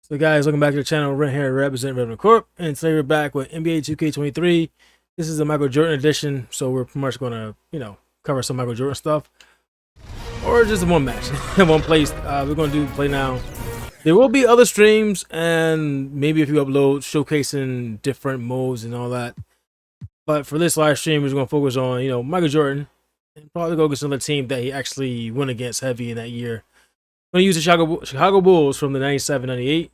So guys, welcome back to the channel. Right here, represent Venom Corp, and today we're back with NBA 2K23. This is the Michael Jordan edition, so we're pretty much gonna, cover some Michael Jordan stuff, or just one match, one place. We're gonna do play now. There will be other streams, and maybe if you upload showcasing different modes and all that. But for this live stream, we're just gonna focus on, Michael Jordan, and probably go against another team that he actually went against heavy in that year. I'm gonna use the Chicago Bulls from the 97-98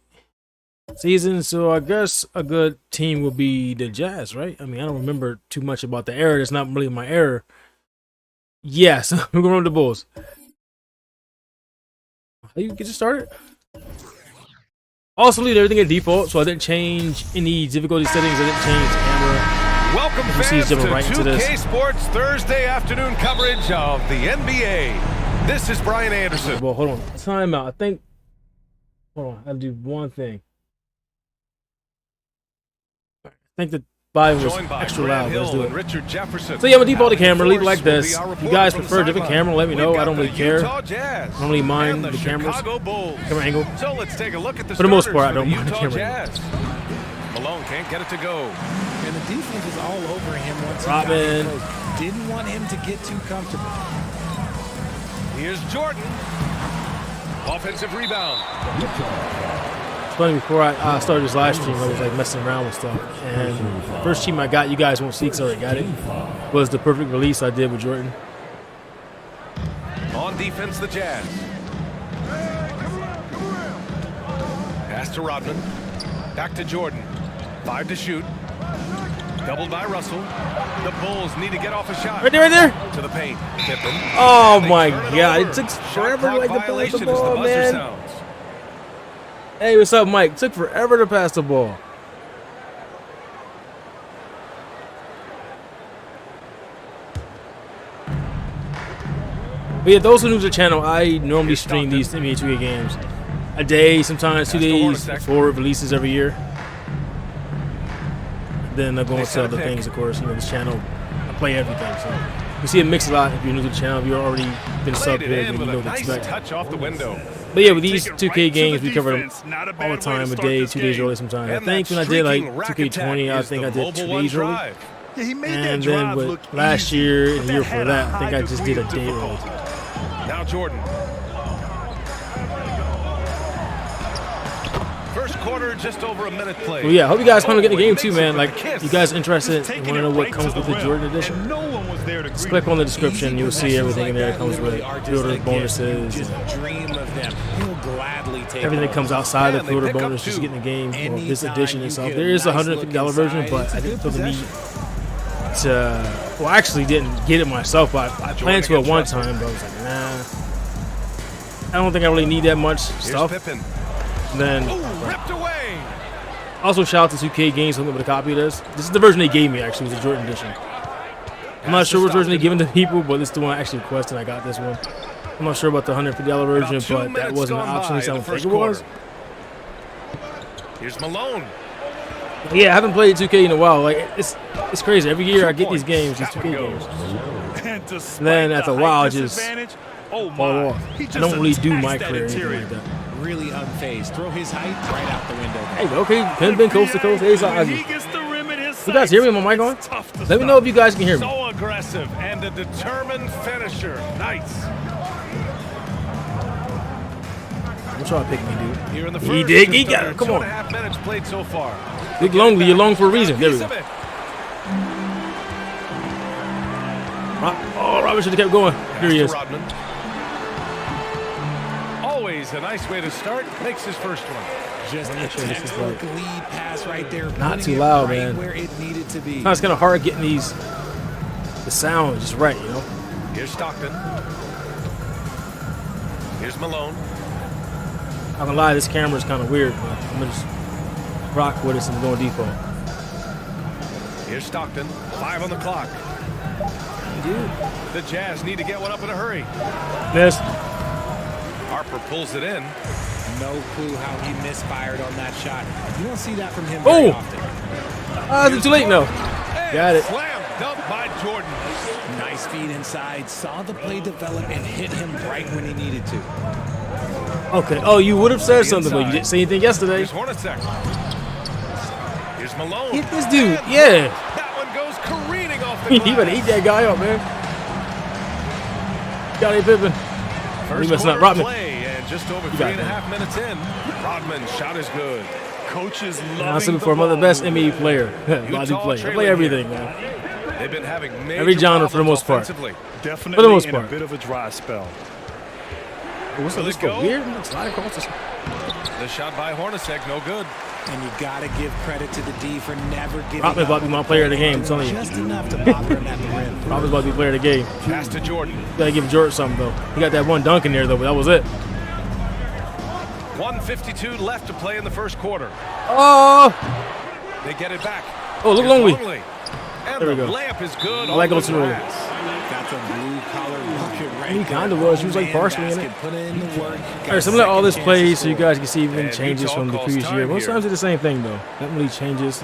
season, so I guess a good team will be the Jazz, right? I mean, I don't remember too much about the era. It's not really my era. Yes, we're gonna run the Bulls. How you get it started? Also, leave everything at default, so I didn't change any difficulty settings. I didn't change the camera. Welcome fans to 2K Sports Thursday afternoon coverage of the NBA. This is Brian Anderson. Well, hold on. Time out. I think. Hold on. I have to do one thing. I think the volume was extra loud. Let's do it. Richard Jefferson. So yeah, I'm gonna default the camera. Leave it like this. If you guys prefer a different camera, let me know. I don't really care. I don't really mind the cameras, camera angle. So let's take a look at the For the most part, I don't mind the camera angle. Malone can't get it to go. And the defense is all over him once Robin. he got close. Didn't want him to get too comfortable. Here's Jordan. Offensive rebound. It's funny, before I started this live stream, I was like messing around with stuff. And the first team I got, you guys won't see because I already got it, was the perfect release I did with Jordan. On defense, the Jazz. Pass to Rodman. Back to Jordan. 5 to shoot. Doubled by Russell. The Bulls need to get off a shot. Right there. To the paint. Pippen. Oh my God! It took forever to pass the ball, man. Sounds. Hey, what's up, Mike? It took forever to pass the ball. But yeah, those who are new to the channel, I normally stream these NBA 2K games a day, sometimes 2 days before it releases every year. Then I go into other things, of course. This channel, I play everything. So you see it mix a lot if you're new to the channel. If you've already been subbed here, then you know what to expect. Touch off the window. But yeah, with these 2K games, we cover them all the time, a day, 2 days early sometimes. I think when I did like 2K20, I think I did 2 days early. And then with last year and the year before that, I think I just did a day early. Now Jordan. First quarter, just over a minute play. Well, yeah, I hope you guys kind of get the game too, man. Like, you guys interested and want to know what comes with the Jordan edition? Just click on the description. You'll see everything in there. It comes with pre-order bonuses. Everything that comes outside of the pre-order bonus, just getting the game. Well, this edition itself. There is a $150 version, but I didn't feel the need to. Well, I actually didn't get it myself. But I planned to at one time, but I was like, nah. I don't think I really need that much stuff. Then ripped away. Also, shout out to 2K Games for with a copy of this. This is the version they gave me, actually. It was the Jordan edition. I'm not sure which version they given to people, but this is the one I actually requested. I got this one. I'm not sure about the $150 version, but that wasn't an option. At least I don't think it was. Here's Malone. Yeah, I haven't played 2K in a while. Like, it's crazy. Every year I get these games, these 2K games. And then after a while, I just fall off. I don't really do my career or anything like that. Really unfazed. Throw his height right out the window. Hey, okay, Penn been coast to coast. Hey, you guys hear me on my mic on? Let me know if you guys can hear me. So aggressive and a determined finisher. Nice. I'm trying to pick me, dude. Here in the He did. He got it. Come on. 2.5 minutes played so far. Big Lonely, you're long for a reason. There we go. Oh, Robin should have kept going. Here he is. Always a nice way to start. Makes his first one. Just a textbook lead pass right there. Not too loud, right man. Where it needed to be. It's kind of hard getting the sound just right, Here's Stockton. Here's Malone. I'm gonna lie, this camera's kind of weird, but I'm gonna just rock with it and go default. Here's Stockton. 5 on the clock. Dude. The Jazz need to get one up in a hurry. Missed. Harper pulls it in. No clue how he misfired on that shot. You don't see that from him Oh! very often. Is it too late? No. Got it. Slam dunk by Jordan. Nice feed inside. Saw the play develop and hit him right when he needed to. Okay. Oh, you would have said something, but you didn't say anything yesterday. Here's Hornacek. Here's Malone. Hit this dude. Yeah. That one goes careening off the You glass. better eat that guy up, man. Got it, Pippen. First must not quarter Rodman. play, and just over You got 3.5 minutes in, Rodman's shot is good. Coaches I'm loving looking for the best NBA player. Utah Body player. I trailing play everything, here. man. They've been having major Every genre for the problems most part. offensively. Definitely For the most in part. a bit of a dry spell. What's Will this it go go? weird? Slide across the The shot by Hornacek, no good. And you got to give credit to the D for never giving Rodman's about to be my player of the game, I'm telling you. Just enough to bother him at the rim. Rodman's about to be player of the game. Pass to Jordan. Gotta give Jordan something, though. He got that one dunk in there, though, but that was it. 1:52 left to play in the first quarter. Oh! They get it back. Oh, look Here's lonely. And There we the go. layup is good. I like on those the two. glass. Got the blue-collar bucket right He there. kinda was. He was, like, Man partially in it. basket, Put in the work. All right, so I'm gonna let all this play so you guys can see even And changes Utah from the calls previous time year. Most here. times it's the same thing, though. Nothing really changes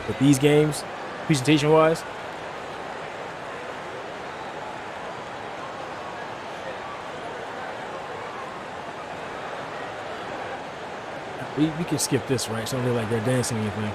with these games, presentation-wise. We can skip this, right? So I don't really like they're dancing or anything.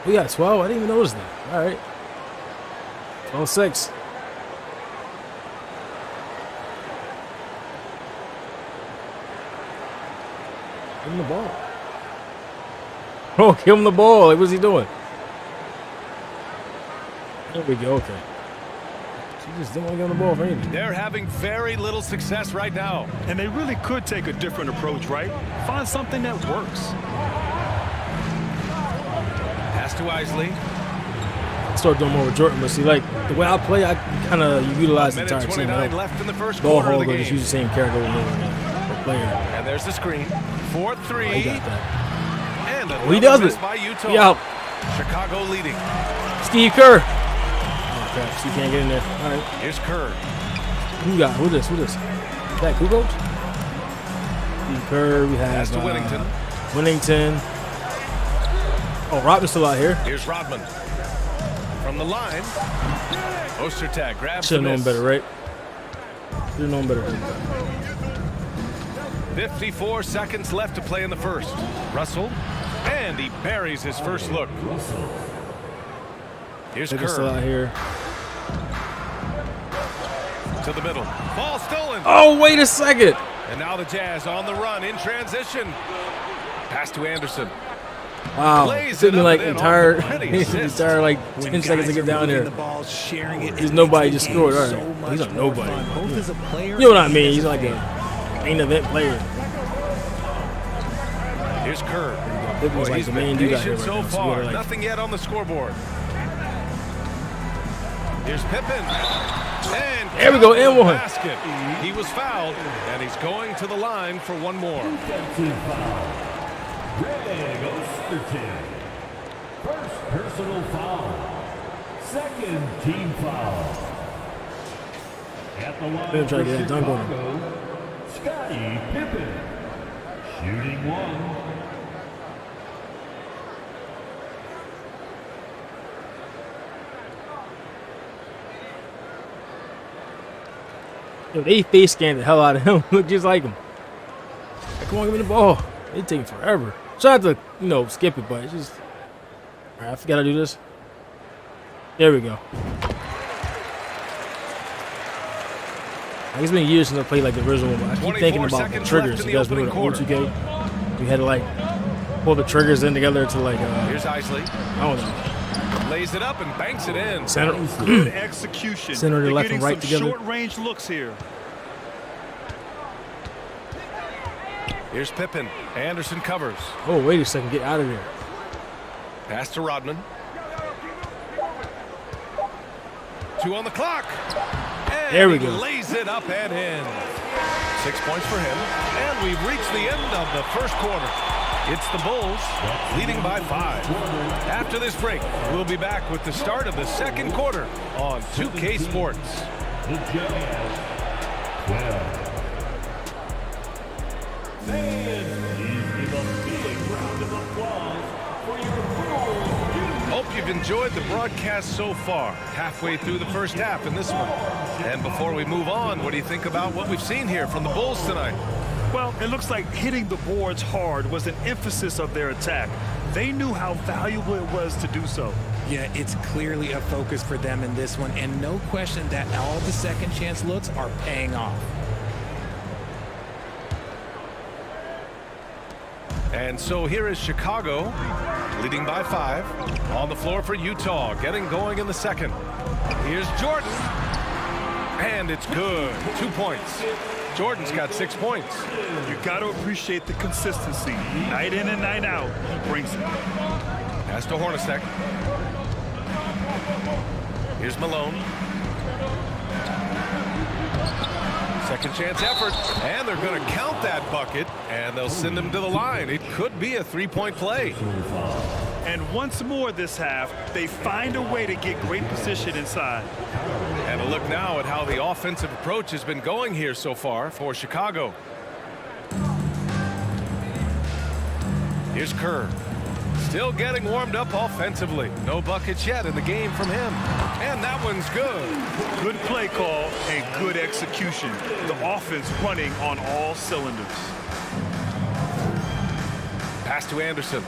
We got 12. I didn't even notice that. All right. 12-6. Give him the ball. Oh, give him the ball. Like, what's he doing? There we go. Okay. She just didn't want to give him the ball for anything. They're having very little success right now. And they really could take a different approach, right? Find something that works. Pass to Isley. Start doing more with Jordan, but see, like the way I play, I kind of utilize the Minute entire team. 29 I left in the first don't ball quarter of hog the or just game. use the same character over the player. And there's the screen. 4-3. He got that. And Oh, he does miss it. by Utah. He out. Chicago leading. Steve Kerr. Oh crap, she can't get in there. All right, Here's Kerr. who got? Who this? Who this? That Kukoc? Steve Kerr. We Pass have to Whittington. Whittington. Oh, Rodman's still out here. Here's Rodman. From the line. Ostertag grabs Should the have known miss. better, right? Should have known better. 54 seconds left to play in the first. Russell. And he buries his first look. Here's They're still Kerr out here. to the middle. Ball stolen. Oh, wait a second. And now the Jazz on the run in transition. Pass to Anderson. Wow. Lays It took it me up like and in entire, on the assist. entire like 10 seconds to get down there. There's nobody just scored. All right. He's a nobody. You know what I mean? He's like a main event player. Here's Kerr. Pippen was Boy, like he's the been main dude out here patient right so now. So far. we're like, Nothing yet on the scoreboard. Here's Pippen. And There we go, count and the one. basket. He was fouled, and he's going to the line for one more. Greg Ostertag. First personal foul. Second team foul. At the line Pippen trying to for get that dunk on him. Chicago, Scottie Pippen. Shooting one. yo, they face scanned the hell out of him. Look just like him. Like, come on, give me the ball. They taking forever. Try to, skip it, but it's just. All right, I forgot to do this. There we go. Like, it's been years since I played like the original one, but I keep thinking about the seconds triggers. left in You the guys remember the old opening 2K? We had to like pull the triggers in together to like, Here's Isley. I don't know, Lays it up and banks it in. center. Good execution. Center to They're left and getting right some together. short-range looks here. Here's Pippen. Anderson covers. Oh, wait a second, get out of there. Pass to Rodman. 2 on the clock. And There we he go. lays it up and in. 6 points for him. And we've reached the end of the first quarter. It's the Bulls leading by 5. After this break, we'll be back with the start of the second quarter on 2K Sports. The Jazz, 12. Fans, please give a big round of applause for your Bulls. Hope you've enjoyed the broadcast so far. Halfway through the first half in this one. And before we move on, what do you think about what we've seen here from the Bulls tonight? Well, it looks like hitting the boards hard was an emphasis of their attack. They knew how valuable it was to do so. Yeah, it's clearly a focus for them in this one, and no question that all the second chance looks are paying off. And so here is Chicago leading by 5 on the floor for Utah, getting going in the second. Here's Jordan, and it's good. 2 points. Jordan's got 6 points. You got to appreciate the consistency. Night in and night out, he brings it. Pass to Hornacek. Here's Malone. Second chance effort, and they're going to count that bucket, and they'll send him to the line. It could be a 3-point play. And once more this half, they find a way to get great position inside. And a look now at how the offensive approach has been going here so far for Chicago. Here's Kerr. Still getting warmed up offensively. No buckets yet in the game from him. And that one's good. Good play call and good execution. The offense running on all cylinders. Pass to Anderson.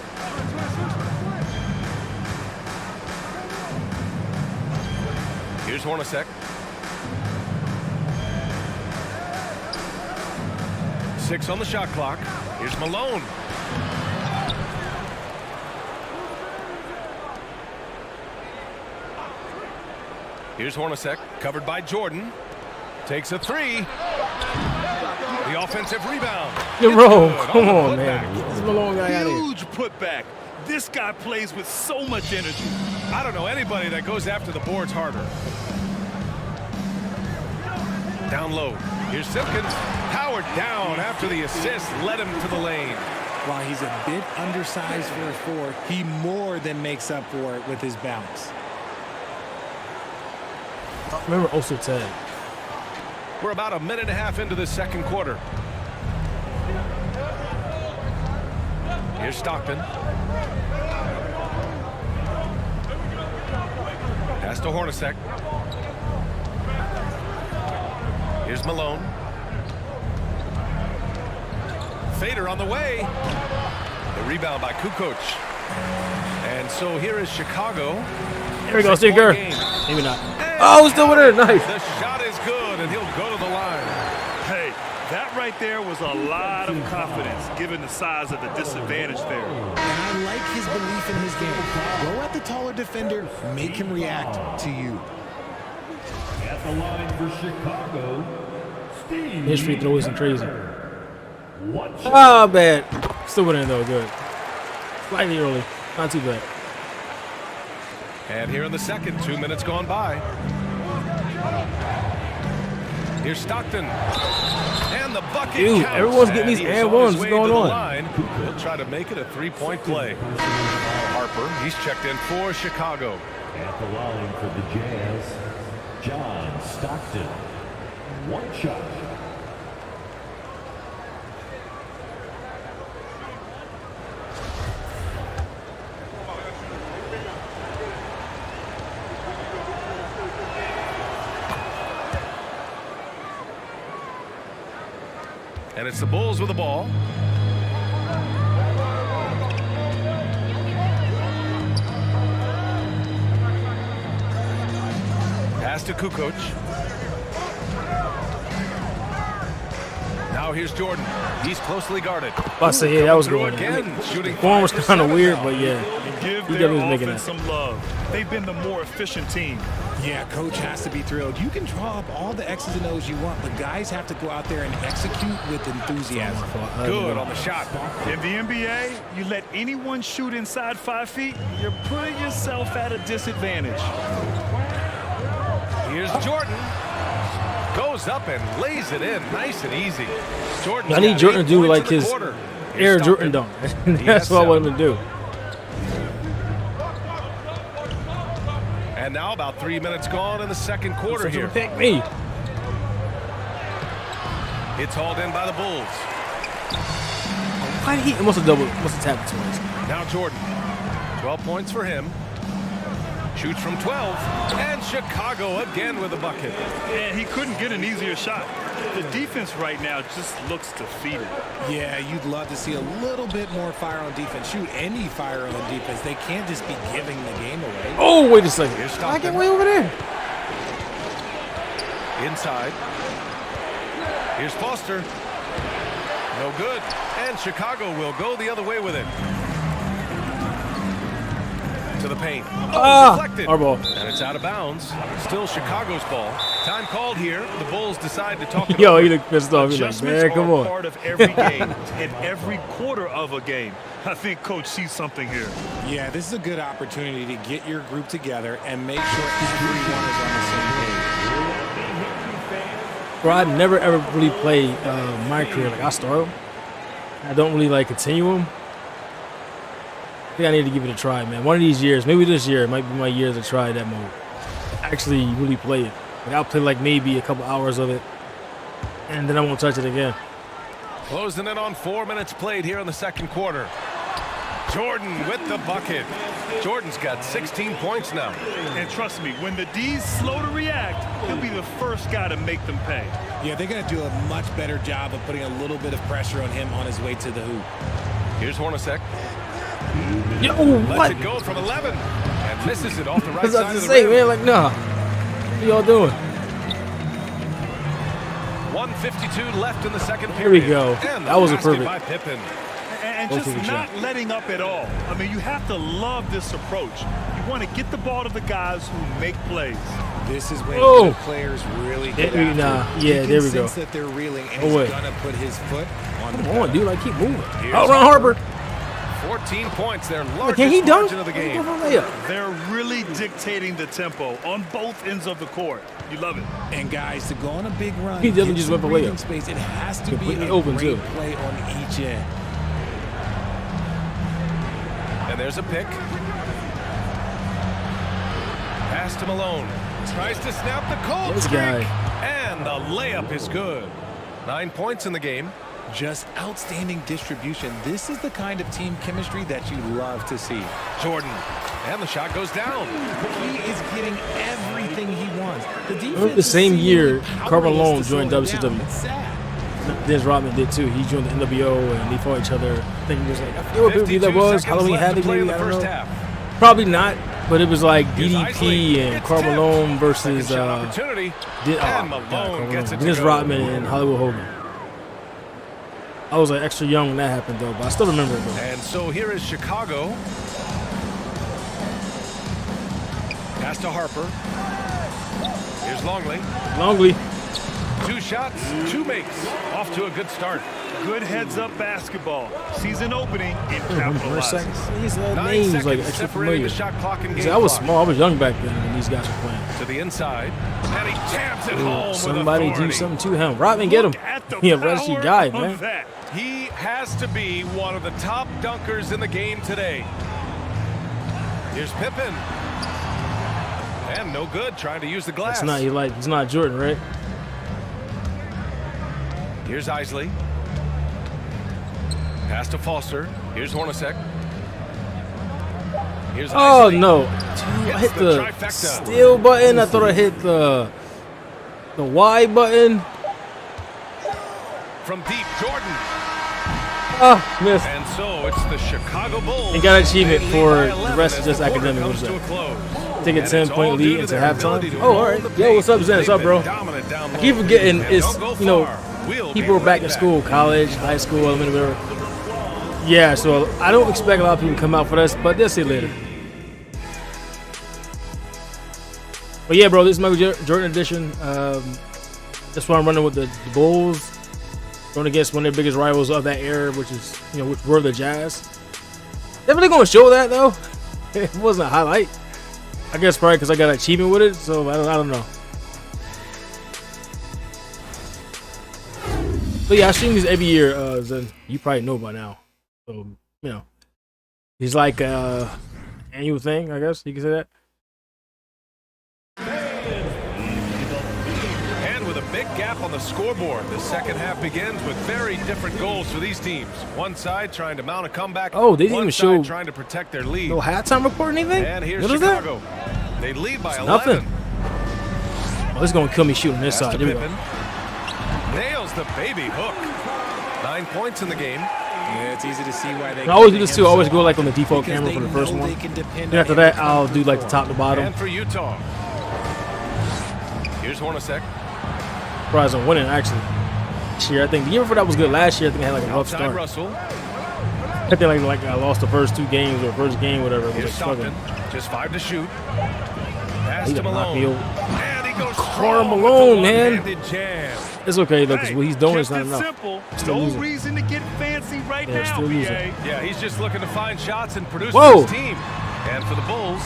Here's Hornacek. 6 on the shot clock. Here's Malone. Here's Hornacek, covered by Jordan. Takes a 3. The offensive rebound. Jerome, come on, man. Get this Malone guy out of here. Huge putback. This guy plays with so much energy. I don't know anybody that goes after the boards harder. Down low. Here's Simpkins. Howard down after the assist led him to the lane. While he's a bit undersized for a forward, he more than makes up for it with his bounce. Remember also tag. We're about a minute and a half into the second quarter. Here's Stockton. Pass to Hornacek. Here's Malone. Fader on the way. The rebound by Kukoc. And so here is Chicago. Here we go, Seeker. Maybe not. Oh, still with her. Nice. The shot is good, and he'll go to the line. Hey, that right there was a lot of confidence, given the size of the disadvantage there. And I like his belief in his game. Go at the taller defender, make him react to you. At the line for Chicago, Steve. His free throw isn't crazy. One shot. Oh, bad. Still winning though. Good. Slightly early. Not too bad. And here in the second, 2 minutes gone by. Here's Stockton. And the bucket Dude, counts. everyone's getting these And and he's on ones. his What's way going to the on? line. He'll try to make it a 3-point play. Harper, he's checked in for Chicago. At the line for the Jazz, John Stockton. One shot. And it's the Bulls with the ball. Pass to Kukoc. Now here's Jordan. He's closely guarded. I say, yeah, that was Through good. again, shooting Form was 5 for kind of 7 weird, now. but yeah. Give He their definitely was making offense that. some love. They've been the more efficient team. Yeah, coach has to be thrilled. You can draw up all the X's and O's you want, but guys have to go out there and execute with enthusiasm. Good on the shot. In the NBA, you let anyone shoot inside 5 feet, you're putting yourself at a disadvantage. Here's Jordan. Goes up and lays it in. Nice and easy. Jordan. I need Jordan to do like his Air Jordan dunk. That's what I want him to do. And now about 3 minutes gone in the second quarter here. Pick me. It's hauled in by the Bulls. Why did he must have tapped twice. Now Jordan. 12 points for him. Shoots from 12. And Chicago again with a bucket. And he couldn't get an easier shot. The defense right now just looks defeated. Yeah, you'd love to see a little bit more fire on defense. Shoot, any fire on defense. They can't just be giving the game away. Oh, wait a second. Here's I get way over there. Inside. Here's Foster. No good. And Chicago will go the other way with it. To the paint. Deflected. Our ball. And it's out of bounds. Still Chicago's ball. Time called here. The Bulls decide to talk it Yo, over. he look pissed off. He's like, Adjustments man, come are on. part of every game and every quarter of a game. I think Coach sees something here. Yeah, this is a good opportunity to get your group together and make sure everyone is on the same page. Bro, I never ever really played my career. Like I started, I don't really like continue them. I think I need to give it a try, man. One of these years, maybe this year, might be my year to try that mode. Actually, really play it. Like I'll play like maybe a couple hours of it, and then I won't touch it again. Closing in on 4 minutes played here in the second quarter. Jordan with the bucket. Jordan's got 16 points now. And trust me, when the D's slow to react, he'll be the first guy to make them pay. Yeah, they're going to do a much better job of putting a little bit of pressure on him on his way to the hoop. Here's Hornacek. Yo, Lets what? it go from 11 and misses it off the right That's what I side was of to the say, rim. man. Like, nah. What y'all doing? 1:52 left in the second Here we period. go. And the That was a basket perfect. by Pippen. And Both just of each not other. letting up at all. I mean, you have to love this approach. You want to get the ball to the guys who make plays. This is when Oh. the players really get There we- after nah, it. yeah, You can there we go. sense that they're reeling, and Oh, he's wait. going to put his foot on the Come pedal. on, dude. Like, keep moving. Here's Oh, Ron Harper. 14 points, their Can largest he dunk? margin of the He game. go for a layup. They're really dictating the tempo on both ends of the court. You love it. And guys, to go on a big run, He definitely get just some went for breathing layup. space. It has to be Completely a open, great too. play on each end. And there's a pick. Pass to Malone. Tries to snap the cold This streak. guy. And the layup is good. 9 points in the game. Just outstanding distribution. This is the kind of team chemistry that you love to see. Jordan. And the shot goes down. He is getting everything he wants. The defense Remember the is same year, seemingly Carl Malone powerless to joined slow him WCW. down. It's sad. Dennis Rodman did too. He joined the NWO and they fought each other. I think it was like, I forget what people that 52 was. seconds Halloween left to Havoc, play in maybe. the I don't first know. half. Probably not, but it was like Here's DDP Isley. and It's Carl tipped. Malone versus Second shot opportunity. did, And my Malone God, Carl gets it to Dennis go. Rodman and Hollywood Hogan. I was like extra young when that happened though, but I still remember it though. And so here is Chicago. Pass to Harper. Here's Longley. Longley. 2 shots, 2 makes. Off to a good start. Good heads-up basketball. Sees an opening and First capitalizes. seconds. These 9 names seconds like extra separating familiar. the shot clock and game See, I was clock. small. I was young back then when these guys were playing. To the inside. And he jams it home Somebody with do authority. something to him. Rodman, get him. Look at the He a rusty power guy, of man. that. He has to be one of the top dunkers in the game today. Here's Pippen. And no good, trying to use the glass. He's not Jordan, right? Here's Isley. Pass to Foster. Here's Hornacek. Here's Oh Isley. no! Dude, I hit the the trifecta. steal button. I thought I hit the Y button. From deep, Jordan. Ah, missed. And so it's the Chicago Bulls. And got an achievement They lead for by the 11 rest as of just the quarter academic. comes What's to a that? close. Take a And 10-point it's all lead due to into their halftime. ability to Oh, all hold right. the Yo, what's up, pace. Zen? What's up, They've bro? been dominant down I keep low. forgetting And it's, don't go you know, far. We'll be people are back right in school, college, high school, elementary, whatever. Yeah, so I don't expect a lot of people to come out for this, but they'll see later. But yeah, bro, this is Michael Jordan edition. That's why I'm running with the Bulls. Going against one of their biggest rivals of that era, which is, which were the Jazz. Definitely going to show that though. It wasn't a highlight. I guess probably because I got an achievement with it, so I don't know. But yeah, I stream these every year. Zen, you probably know by now. So, you know, he's like annual thing, I guess you can say that. And with a big gap on the scoreboard, the second half begins with very different goals for these teams. One side trying to mount a comeback. Oh, they didn't one even side show trying to protect their lead. no halftime report or anything? And here's What is that? Chicago. They lead by It's 11. nothing. Oh, this is going to kill me shooting this Pass side. to There we go. Pippen. Nails the baby hook. 9 points in the game. Yeah, it's easy to see why they. I always do this too. I always go like on the default Because camera they for the first know one. they can depend Then after on that, him I'll coming do like the through. top to bottom. And for Utah. Here's Hornacek. Surprised on winning actually. This year, I think the year before that was good. Last year, I think I had like a rough Outside start. Russell. I think like I lost the first 2 games or first game, whatever. It was like Here's struggling. Stockton. Just 5 to shoot. Pass He to got knocked Malone. me over. And he goes Karl strong with Malone, the man. one-handed jam. It's okay though, because Hey, what he's doing just is not as enough. simple. Still No losing. reason to get fancy right Yeah, now, still losing. BA. Yeah, he's just looking to find shots and produce Whoa. for his team. And for the Bulls,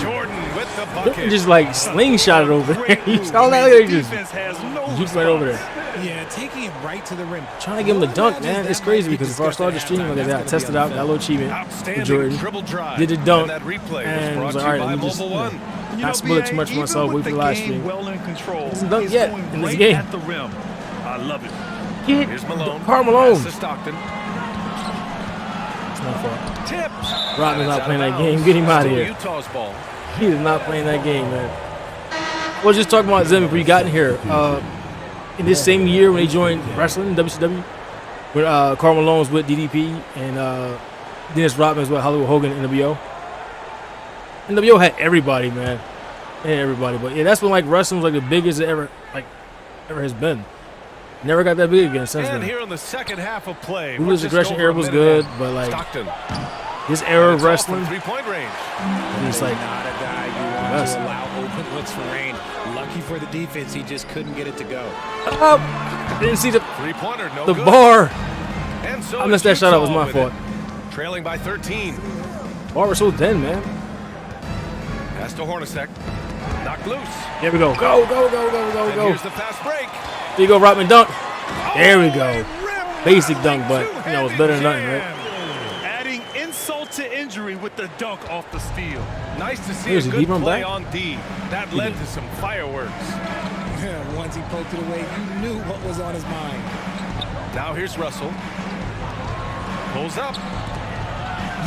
Jordan with the He bucket. just like slingshot it over there. Great You move. saw that? I mean, He the just defense has no juiced right over response. there. Yeah, taking it right to the rim. Trying to get him to dunk, Imagine man. that It's crazy might be because if I started the discussed stream, at like I halftime. got That's tested gonna out, be got a on little achievement. Outstanding Jordan dribble drive. did the dunk, And that replay and was was brought like, to all you right, by let me just Mobile One. not spoil it too much for myself. Wait for the live stream. Well in control. Hasn't dunked he's yet going in this right game. At the rim. I love it. Get Here's Malone. Karl Malone. Pass to Stockton. It's not fault. Tipped. Rodman's not Out playing of that bounds. game. Get him out of Still here. Utah's ball. He is not playing that game, man. I was just talking about Zim before you got in here. In this same year when he joined wrestling, WCW, when Karl Malone was with DDP and Dennis Rodman was with Hollywood Hogan in NWO. NWO had everybody, man. Had everybody. But yeah, that's when like wrestling was like the biggest it ever has been. Never got that big again since And then. here in the second half of play, we're Ruthless just Aggression over era a was minute good, in. but like Stockton. this era of It's off wrestling, from 3-point range. he's like Not a guy you want Yes. to allow open looks for range. Lucky for the defense, he just couldn't get it to go. up. Didn't see the 3-pointer, no the good. bar. And so I missed it's that shot. It was Utah my with fault. it. Trailing by 13. Bar was so thin, man. Pass to Hornacek. Knocked loose. There we go. Go, go, go, go, go, And go. here's the fast break. There you go, Rodman dunk. There we go. Rim Basic by dunk, but you know it's better than nothing, right? Adding insult to injury with the dunk off the steal. Nice to see Here's a a good deep run play back. on D. That led to some fireworks. Once he poked it away, you knew what was on his mind. Now here's Russell. Pulls up.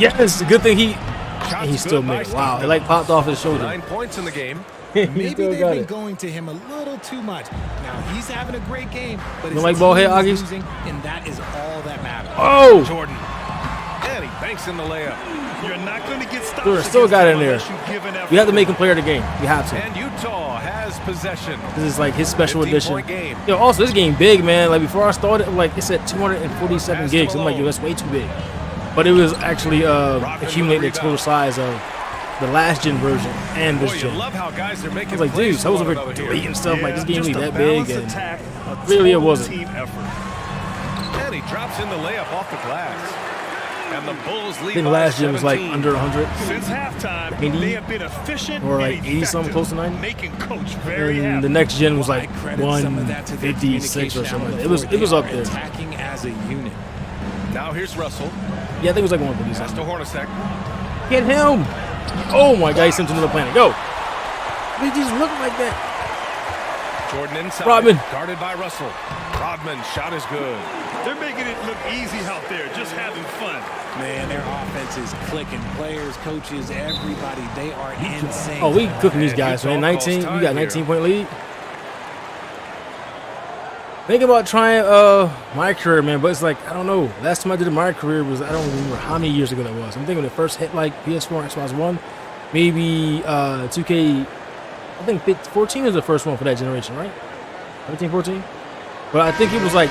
Yes, good thing he Shot's still good by made it. Wow, Stockton. it like popped off his shoulder. 9 points in the game. He Maybe still they've got been it. going to him a little too much. Now he's having a great game, but his like ball team head, is Aggies? losing, and that is all that matters. Oh, Jordan. And he banks in the layup. You're not going to get stopped. Sure, still got in there. You you have to make him player of the game. You have to. And Utah has possession. This is like his special edition. 15-point game. Yo, also this game big, man. Like before I started, like it said 247 Pass gigs. to I'm like, yo, Malone. that's way too big. But it was actually accumulating the total size of the last gen version and Boy, this you gen. love how guys are making I was like, plays dude, so I was for over one another here. deleting stuff. Like this game just ain't a that big, balanced and attack, a really it total wasn't. Team effort. And he drops in the layup off the glass. And the Bulls I lead think by last gen was like 17. under 100. Since halftime, 80 they have been efficient or like and 80 something, effective, close to 90. making coach very And happy. the next gen was like I credit some of that to their 156 or communication out something. on the It was floor. up They are there. Attacking as a unit. Now here's Russell. Yeah, I think it was like 150 Pass to something. Hornacek. Get him! Oh my God, he sent him to another planet. Go! He just look like that. Jordan inside. Rodman. Guarded by Russell. Rodman shot is good. They're making it look easy out there, just having fun. Man, their offense is clicking. Players, coaches, everybody, they are insane. Oh, we cooking these And guys, man. Utah calls 19. We time got here. 19-point lead. Thinking about trying my career, man, but it's like I don't know. Last time I did my career was I don't remember how many years ago that was. I'm thinking when it first hit like PS4 and Xbox One, maybe 2K. I think 14 was the first one for that generation, right? 13, 14. But I think it was like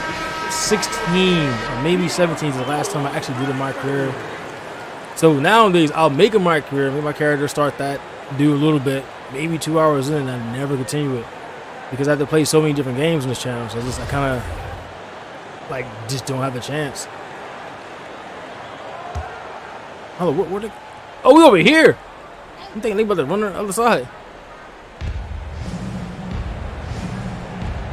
16 or maybe 17 is the last time I actually did my career. So nowadays I'll make a my career, make my character start that, do a little bit, maybe 2 hours in, and I never continue it. Because I have to play so many different games on this channel, so I kind of like just don't have a chance. Oh, where the? Oh, we over here. I'm thinking they about to run on the other side.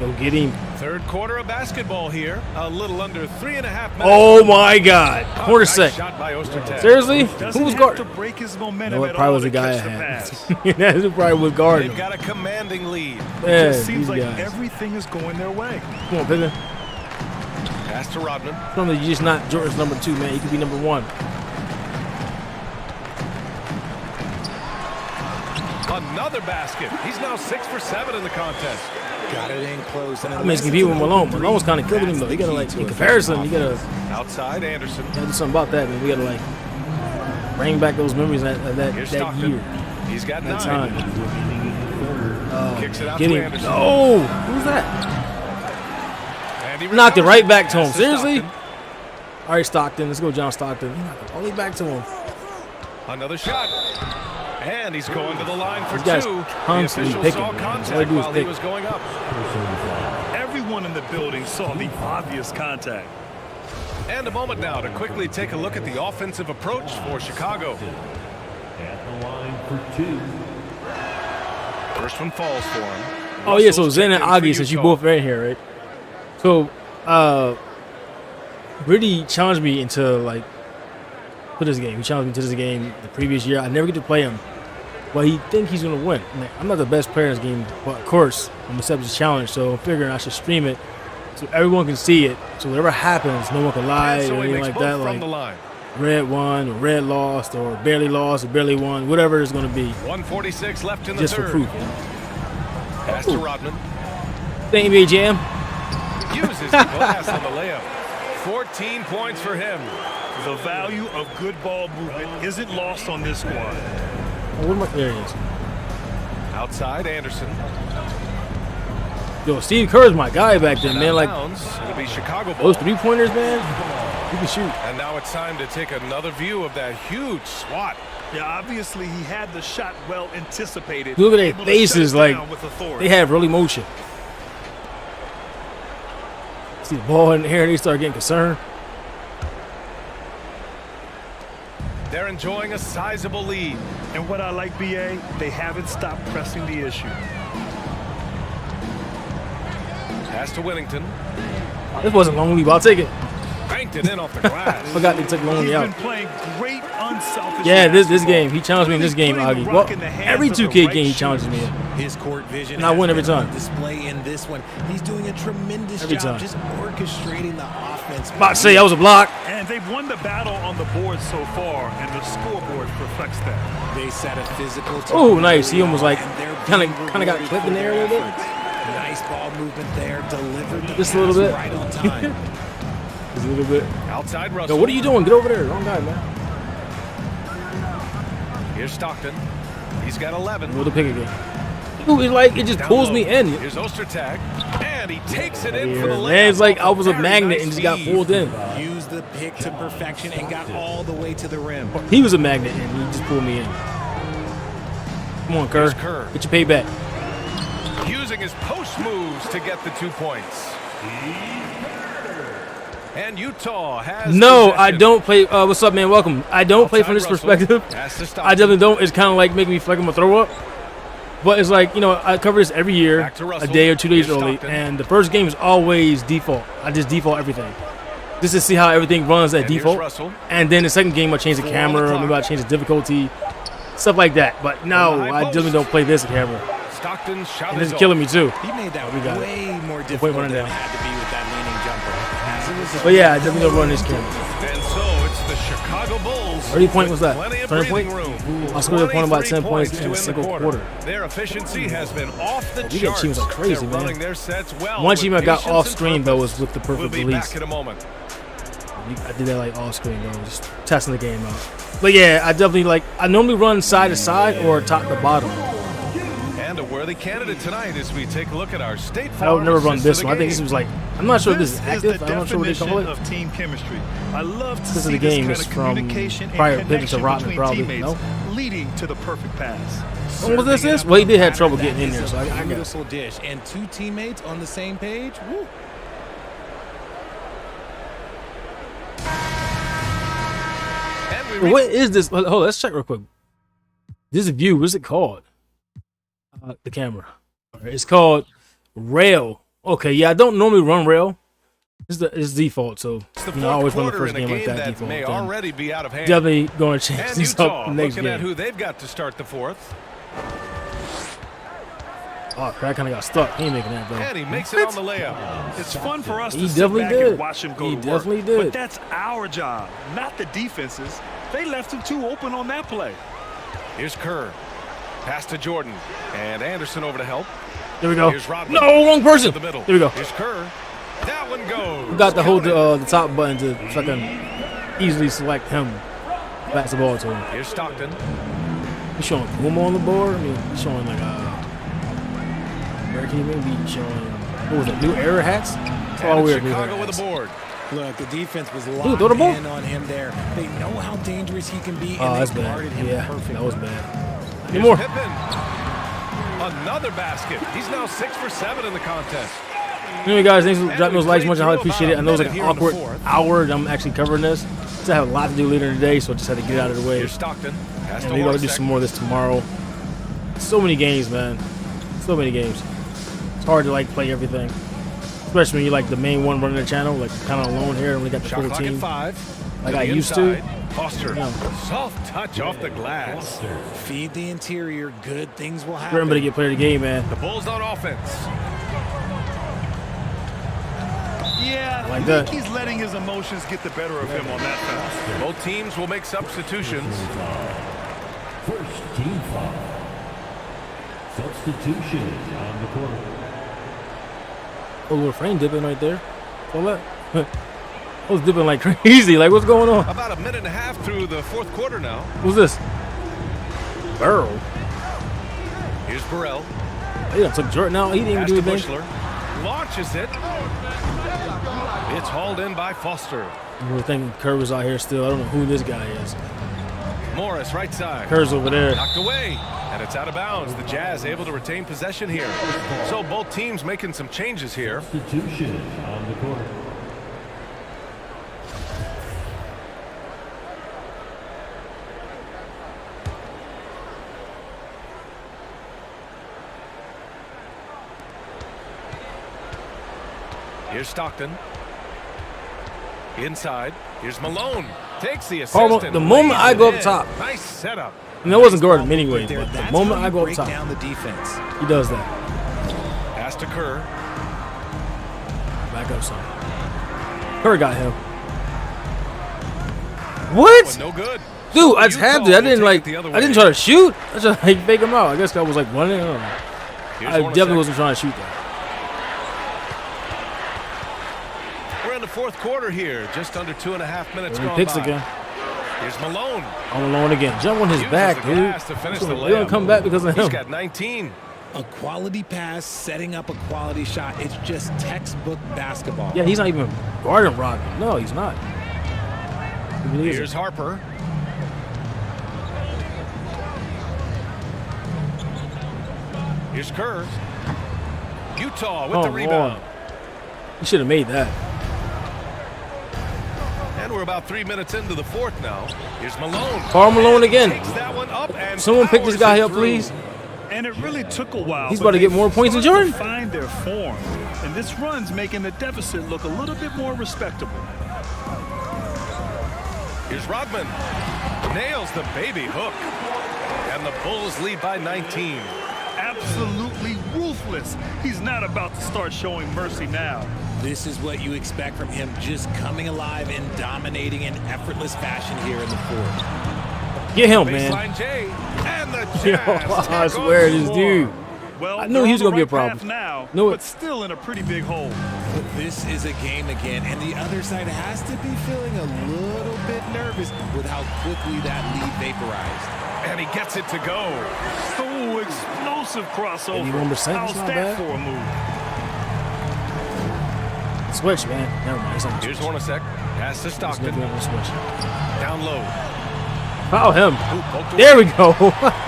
Go get him, Third quarter of basketball here. A little under 3.5 minutes. Oh my God! Corner set. Shot by Ostertag. Seriously? Doesn't Who was have guarding? to break his You momentum know what? at Probably all was to the guy I catch the had. pass. That's who probably was guarding. They've got a commanding lead. Yeah, It seems these like guys. everything is going their way. Come on, Pippen. Pass to Rodman. Normally, you're just not Jordan's number 2, man. You could be number 1. Another basket. He's now 6 for 7 in the contest. Got it in close. I mean, it's compete with Malone. Malone's kind of killing him, though. You gotta, like, in comparison, you gotta Outside Anderson. do something about that, man. We gotta, like, bring back those memories of that Here's year, Stockton. He's got that 9. time. Kicks it out Get to him. Anderson. Oh, who's that? And he Knocked it recovers. right back to him. Pass Seriously? Stockton. All right, Stockton. Let's go, John Stockton. He knocked it all the way back to him. Another shot. And he's going to the line for These guys 2. constantly The official picking, saw man. All they contact do is while he pick. was going up. Everyone in the building saw the obvious contact. And a moment now to quickly take a look at the offensive approach for Chicago. At the line for 2. First one falls for him. Oh, yeah, so Russell's Zen and checked in for Augie, since you Utah. both right here, right? So, Brady challenged me into, like, for this game. He challenged me to this game the previous year. I never get to play him, but he think he's going to win. Like, I'm not the best player in this game, but of course, I'm accepting the challenge, so I'm figuring I should stream it so everyone can see it. So whatever happens, no one can lie And so or he anything makes like that. both from Like, the line. red won or red lost or barely won, whatever it's going to be. 1:46 left in the Just for third. proof. Pass to Rodman. Thank you, NBA Jam. Uses the glass on the layup. 14 points for him. The value of good ball movement isn't lost on this squad. Oh, what am I? There he is. Outside Anderson. Yo, Steve Kerr's my guy back then, man. Like, Bounds. It'll be Chicago ball. those 3-pointers, man, you can shoot. And now it's time to take another view of that huge swat. Yeah, obviously he had the shot well anticipated. Look at their able to shut faces, it like, down with authority. they have really motion. See the ball in the air, they start getting concerned. They're enjoying a sizable lead. And what I like, BA, they haven't stopped pressing the issue. Pass to Whittington. This wasn't lonely, but I'll take it. Banked it in off the glass. Forgot they took lonely He's out. been playing great unselfish Yeah, this basketball. game. He challenged me in this game, Putting Augie. the Well, rock in the hands every of the 2K right game he shooters. challenges me in. His court vision And I win has every been on time. display in this one. He's doing a tremendous Every job time. just orchestrating the offense. About to say that was a block. And they've won the battle on the board so far, and the scoreboard reflects that. They set a physical Oh, tone nice. He early almost, on, like, and they're kinda being got rewarded clipped for in the air a their little bit. efforts. Nice ball movement there, delivered the Just a little pass bit. right on time. Just a little bit. Outside Russell. Yo, what are you doing? Get over there. Wrong guy, man. Here's Stockton. He's got 11. Go to pick again. Ooh, it's like it just Down pulls low. me in. Here's Ostertag. And he takes it in for the Yeah, layup. man, it's like I off was a very magnet nice and just got feed. pulled in. Used the pick to perfection and got all the way to the rim. He was a magnet and he just pulled me in. Come on, Kerr. Here's Kerr. Get your payback. Using his post moves to get the 2 points. And Utah has No, possession. I don't play. What's up, man? Welcome. I don't play from this Outside perspective. Russell. Pass to I Stockton. definitely don't. It's kind of like making me feel like I'm gonna throw up. But it's like, you know, I cover this every year, Back to a Russell. day or 2 days Here's early, Stockton. and the first game is always default. I just default everything, just to see how everything runs at And here's default. Russell. And then the second game, I change the 4 on the camera, clock. maybe I change the difficulty, stuff like that. But no, high I definitely post. don't play this camera. Stockton's shot And is it's off. killing me too. He made that We got it. way more difficult running than it down. had to be with that leaning jumper. As it was But yeah, I definitely don't run this camera. And so it's the Chicago Bulls. 30 point was that? Plenty of 30 breathing point? room. I scored a point about 10 23 points to in a end the single quarter. Their efficiency has been off the We got charts. teams like crazy, They're man. running their sets well. One team with I got patience off and screen though purpose. was with the We'll perfect be release. back in a moment. I did that like off screen though, just testing the game out. But yeah, I definitely like. I normally run side to side or top to bottom. And a worthy candidate tonight as we take a look at our State I Farm would never run assist this of the one. I think game. this was like. I'm not sure if this This is is the active. I'm not sure what they definition call it. of team chemistry. I love to This is see the this game. kind It's of from communication prior and Pippen to connection Rodman, between probably. teammates, No? leading to the perfect pass. When was this? Serving it Is? up Well, he did have with a trouble batter getting in that there, is so a I got it. beautiful dish and two teammates on the same page. Woo. And we What is this? Hold on, let's check real quick. This view, what's it called? The camera. All right, it's called Rail Okay, yeah, I don't normally run rail. It's default, so It's the you know, I always run the fourth first quarter in game a like that that default. may Then already be out of hand. definitely going to change And these Utah up next looking at game. who they've got to start the fourth. Oh, crap, kind of got stuck. He ain't making that, though. And he makes it on the layup. It's fun for us He to sit definitely back did. and watch him go He to definitely work. did. But that's our job, not the defense's. They left him too open on that play. Here's Kerr. Pass to Jordan. And Anderson over to help. There we go. Here's Rodman. No, wrong person. To the middle. There we go. Here's Kerr. That one goes. We got to hold Count it. the top button to fucking easily select him. Pass the ball to him. Here's Stockton. He's showing Puma on the board. I mean, he's showing like where can he maybe showing? What was it? New era hats? It's all And weird. New era Chicago with hats. the board. Look, the defense was throw locked the ball. in on him there. They know how dangerous he can be, Oh, and that's they bad. guarded him Yeah, perfectly. that was bad. Any Here's more? Pippen. Another basket. He's now 6 for 7 in the contest. Anyway, guys, thanks for dropping those likes. Much I appreciate it. I know it's like an Here in the awkward fourth. hour that I'm actually covering this. So I have a lot to do later in the day, so I just had to get out of the way. Here's Stockton. Pass to And maybe I'll do Hornacek. some more of this tomorrow. So many games, man. So many games. It's hard to like play everything, especially when you're like the main one running the channel, like kind of alone here. Only got the Shot full clock at team. 5. Like To I the used to. inside. Foster. Yeah. Soft touch off the glass. Feed the interior, good things will happen. Remember to get player of the game, man. The Bulls on offense. Yeah, Like I that. think he's letting his emotions get the better of him on that pass. Both teams will make substitutions. First team foul. Substitution on the court. Oh, little frame dipping right there. All that. I was dipping like crazy. Like, what's going on? About a minute and a half through the fourth quarter now. What's this? Burrow. Here's Burrell. Oh, yeah, took Jordan out. He didn't even Pass do to anything. Bushler. Launches it. It's hauled in by Foster. We were thinking Kerr was out here still. I don't know who this guy is. Morris right side. Kerr's over there. Knocked away. And it's out of bounds. The Jazz able to retain possession here. So both teams making some changes here. Substitution on the court. Here's Stockton. Inside. Here's Malone. Takes the assist. Almost- and the moment lays I it go up in. top. Nice setup. And that wasn't guarding him anyway, Right there. but the That's moment how I you go up break top, down the defense. he does that. Pass to Kerr. Back up some. Kerr got him. What? Was no good. Dude, I just had to. I Utah will didn't take like. it the other I didn't way. try to shoot. I just like fake him out. I guess I was like running. I don't know. Here's I Hornacek. definitely wasn't trying to shoot that. We're in the fourth quarter here. Just under 2.5 minutes He gone picks by. again. Here's Malone. I'm alone again. Jump on his Uses back, the dude. glass to finish the They're gonna layup. come back because of He's him. got 19. A quality pass, setting up a quality shot. It's just textbook basketball. Yeah, he's not even guarding Rodman. No, he's not. He really isn't. Here's Harper. Here's Kerr. Utah with Oh, the rebound. Lord. He should have made that. And we're about 3 minutes into the fourth now. Here's Malone. Karl Malone again. Takes that one up and Someone pick this powers guy it up, through. please. And it really took a while. He's but about to they get more points than started to Jordan. Find their form, and this run's making the deficit look a little bit more respectable. Here's Rodman. Nails the baby hook. And the Bulls lead by 19. Absolutely ruthless. He's not about to start showing mercy now. This is what you expect from him, just coming alive and dominating in effortless fashion here in the fourth. Get him, man. Baseline J. And the Yo, Jazz. I take on swear, some this more. dude. Well, I knew they're he was on the gonna be a right problem. path now, Knew it. but still in a pretty big hole. This is a game again, and the other side has to be feeling a little bit nervous with how quickly that lead vaporized. And he gets it to go. Oh, explosive crossover. 81%, How's that's not that bad. for a move? Switch, man. Never mind. He's on the Here's switch. Hornacek. Pass to He's Stockton. looking at the switch. Down low. Foul him. Ooh, poked There away. we go.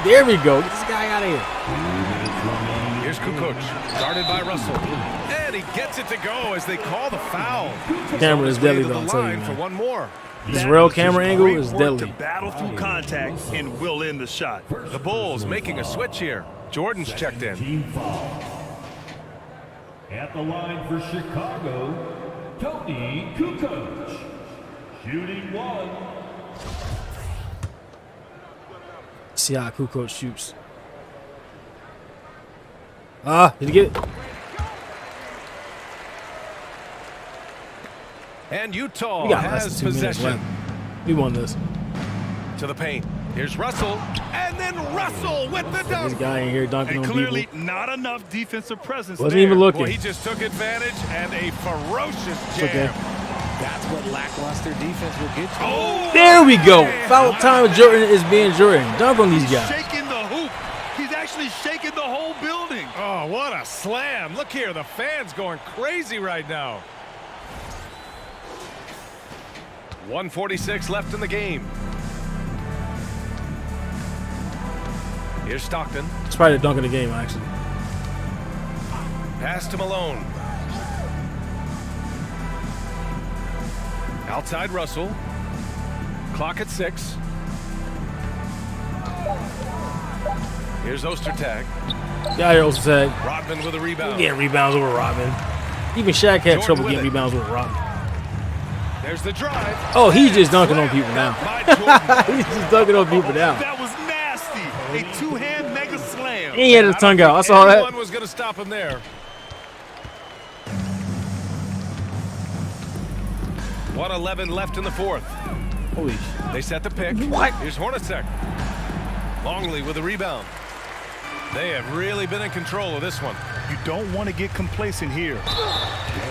There we go. Get this guy out of here. Here's Kukoc. Guarded by Russell. And he gets it to go as they call the foul. The camera is deadly, To though, the I'll tell you, line for man. one more. This That rail was camera just angle great is work deadly. To battle through contact and will end the shot. The Bulls making a switch here. Jordan's checked in. Team foul. At the line for Chicago, Tony Kukoc. Shooting 1. See how Kukoc shoots. Ah, did he get it? And Utah We got less has than 2 minutes possession. left. We won this. To the paint. Here's Russell. And then Russell with the This dunk. guy in here dunking And on clearly people. not enough defensive presence Wasn't there. even looking. Well, he just took advantage and a ferocious It's jam. okay. That's what lackluster defense will get you. Oh, There we go. Foul time. Jordan is being Jordan. Dunk on these guys. Shaking the hoop. He's actually shaking the whole building. Oh, what a slam. Look here, the fans going crazy right now. 1:46 left in the game. Here's Stockton. It's probably the dunk of the game, actually. Pass to Malone. Outside Russell. Clock at 6. Here's Ostertag. Yeah, here also said, Rodman with a rebound. getting rebounds over Rodman. Even Shaq had Jordan trouble with getting it. rebounds over Rodman. There's the drive. Oh, he's just dunking on people now. By Jordan. He's just dunking on people now. That was nasty. A two-hand mega slam. And he had his tongue out. I saw that. Anyone was going to stop him there. .111 left in the fourth. Holy shit. They set the pick. What? Here's Hornacek. Longley with a rebound. They have really been in control of this one. You don't want to get complacent here.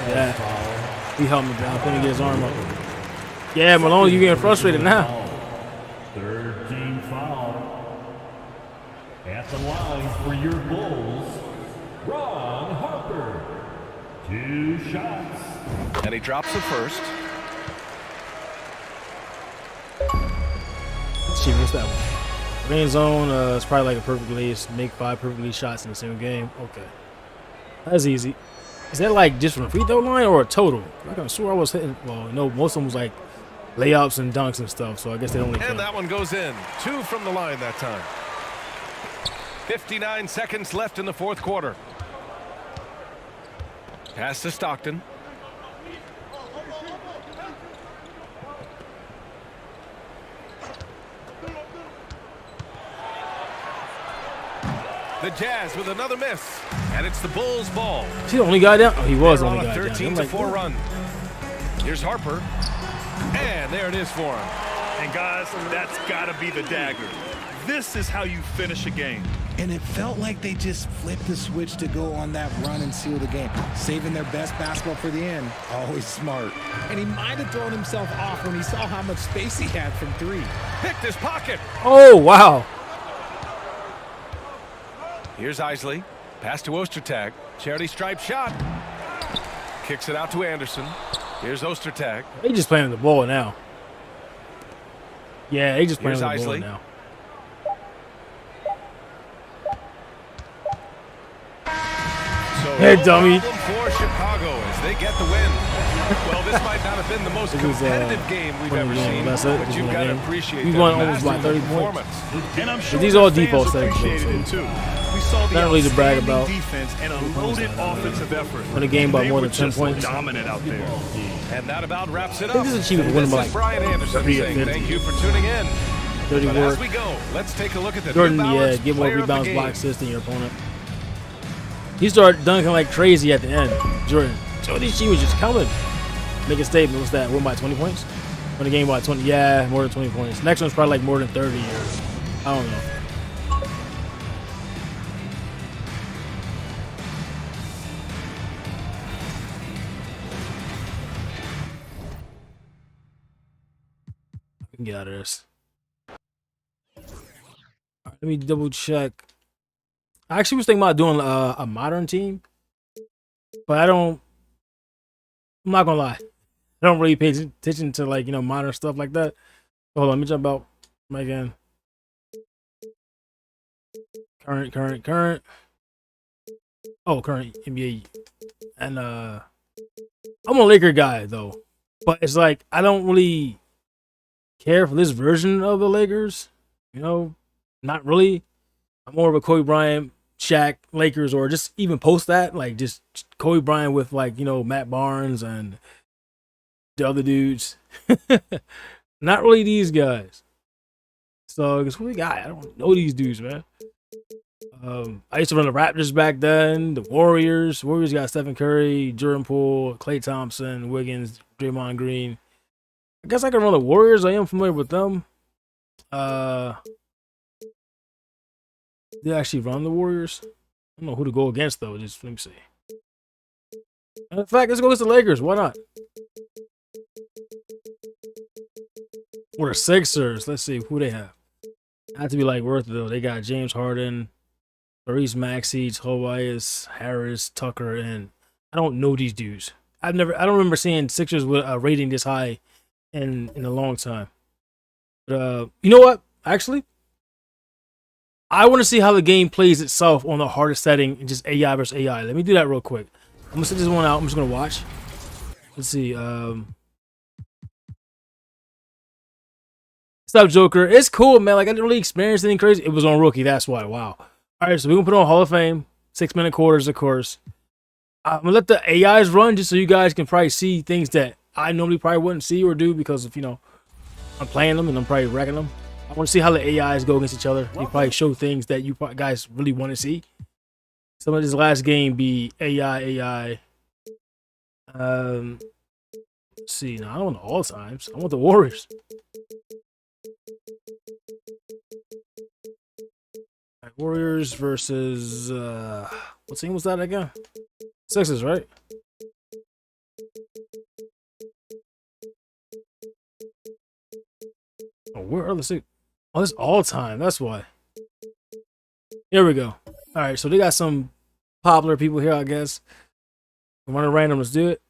Yeah. He held me down. Couldn't get his arm up. Yeah, Malone, you getting frustrated now. Third team foul. At the line for your Bulls, Ron Harper. 2 shots. And he drops the first. She missed that one. Main zone, it's probably like a perfect lace. Make 5 perfectly shots in the same game. Okay. That's easy. Is that like just from the free throw line or a total? I could swear I was hitting. Well, no, most of them was like layups and dunks and stuff, so I guess they only And count. that one goes in. 2 from the line that time. 59 seconds left in the fourth quarter. Pass to Stockton. The Jazz with another miss. And it's the Bulls' ball. Is he the only guy down? Oh, he was the They're only on guy a down. 13 I'm to like, 4 run. Here's Harper. And there it is for him. And guys, that's got to be the dagger. This is how you finish a game. And it felt like they just flipped the switch to go on that run and seal the game, saving their best basketball for the end. Always smart. And he might have thrown himself off when he saw how much space he had from 3. Picked his pocket. oh, wow. Here's Isley. Pass to Ostertag. Charity stripe shot. Kicks it out to Anderson. Here's Ostertag. They just playing the ball now. Yeah, they just playing Here's the ball Isley. now. So Hey, no dummy. problem for Chicago as they get the win. Well, this might not have been the most This is, competitive game we've winning ever game. seen, That's it. but This you've is got to winning game. appreciate We their won almost by 30 masterful points. performance. And I'm sure these all the fans default settings, appreciated though, it so too. We saw the nothing really to brag outstanding about. defense and a loaded offensive effort. Won a game by They more were than 10 just points. dominant out there. And that about wraps it I think up. this is achievable. Winning This by is like Brian Anderson 30 or saying 50. thank you for tuning in. 30 But as work. we go, let's take a look at the Jordan, New yeah, Balance get more player of the rebounds, game. block, assist than your opponent. He started dunking like crazy at the end. Jordan, so these was just coming. Make a statement. What's that? Win by 20 points? Win the game by 20. Yeah, more than 20 points. Next one's probably like more than 30 or I don't know. We can get out of this. All right, let me double check. I actually was thinking about doing a modern team, but I'm not gonna lie. I don't really pay attention to like, modern stuff like that. Hold on, let me jump out again. Current. Oh, current NBA. And I'm a Laker guy though. But it's like I don't really care for this version of the Lakers. Not really. I'm more of a Kobe Bryant, Shaq Lakers, or just even post that, like just Kobe Bryant with like, you know, Matt Barnes and the other dudes. Not really these guys. So I guess who we got? I don't know these dudes, man. I used to run the Raptors back then. The Warriors. Warriors got Stephen Curry, Jordan Poole, Klay Thompson, Wiggins, Draymond Green. I guess I can run the Warriors. I am familiar with them. They actually run the Warriors. I don't know who to go against though. Just let me see. In fact, let's go against the Lakers. Why not? Or the Sixers. Let's see who they have. Have to be like worth it though. They got James Harden, Therese Maxey, Tobias Harris, Tucker, and I don't know these dudes. I don't remember seeing Sixers with a rating this high in a long time. But you know what? Actually, I want to see how the game plays itself on the hardest setting and just AI versus AI. Let me do that real quick. I'm gonna set this one out. I'm just gonna watch. Let's see. What's up, Joker? It's cool, man. Like, I didn't really experience anything crazy. It was on Rookie. That's why. Wow. All right, so we're gonna put on Hall of Fame. 6-minute quarters, of course. I'm gonna let the AIs run just so you guys can probably see things that I normally probably wouldn't see or do because of, you know, I'm playing them and I'm probably wrecking them. I want to see how the AIs go against each other. They probably show things that you guys really want to see. Some of this last game be AI. Let's see. Now I don't want the all times. I want the Warriors. All right, Warriors versus what team was that again? Sixers, right? Oh, where are the six? Oh, this all time. That's why. Here we go. All right, so they got some popular people here, I guess. I'm running random. Let's do it.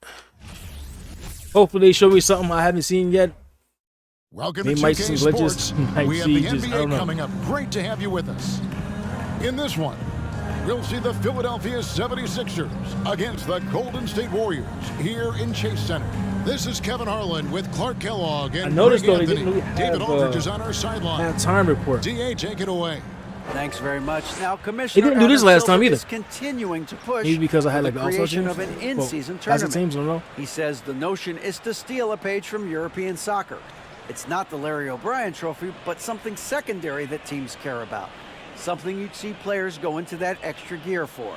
Hopefully, they show me something I haven't seen yet. Welcome They to might 2K see some glitches. Sports. Might We have see the just- I don't NBA know. coming up. Great to have you with us. In this one, we'll see the Philadelphia 76ers against the Golden State Warriors here in Chase Center. This is Kevin Harlan with Clark Kellogg and I noticed, Greg though, they Anthony. didn't really have, David Aldridge is on our sideline. Have time report. DA, take it away. Thanks very much. Now, Commissioner didn't do this Adam last time Silver either. is continuing to push Maybe because I had for like the the All-Star creation teams. of an in-season Classic tournament. teams, I don't know. He says the notion is to steal a page from European soccer. It's not the Larry O'Brien Trophy, but something secondary that teams care about. Something you'd see players go into that extra gear for.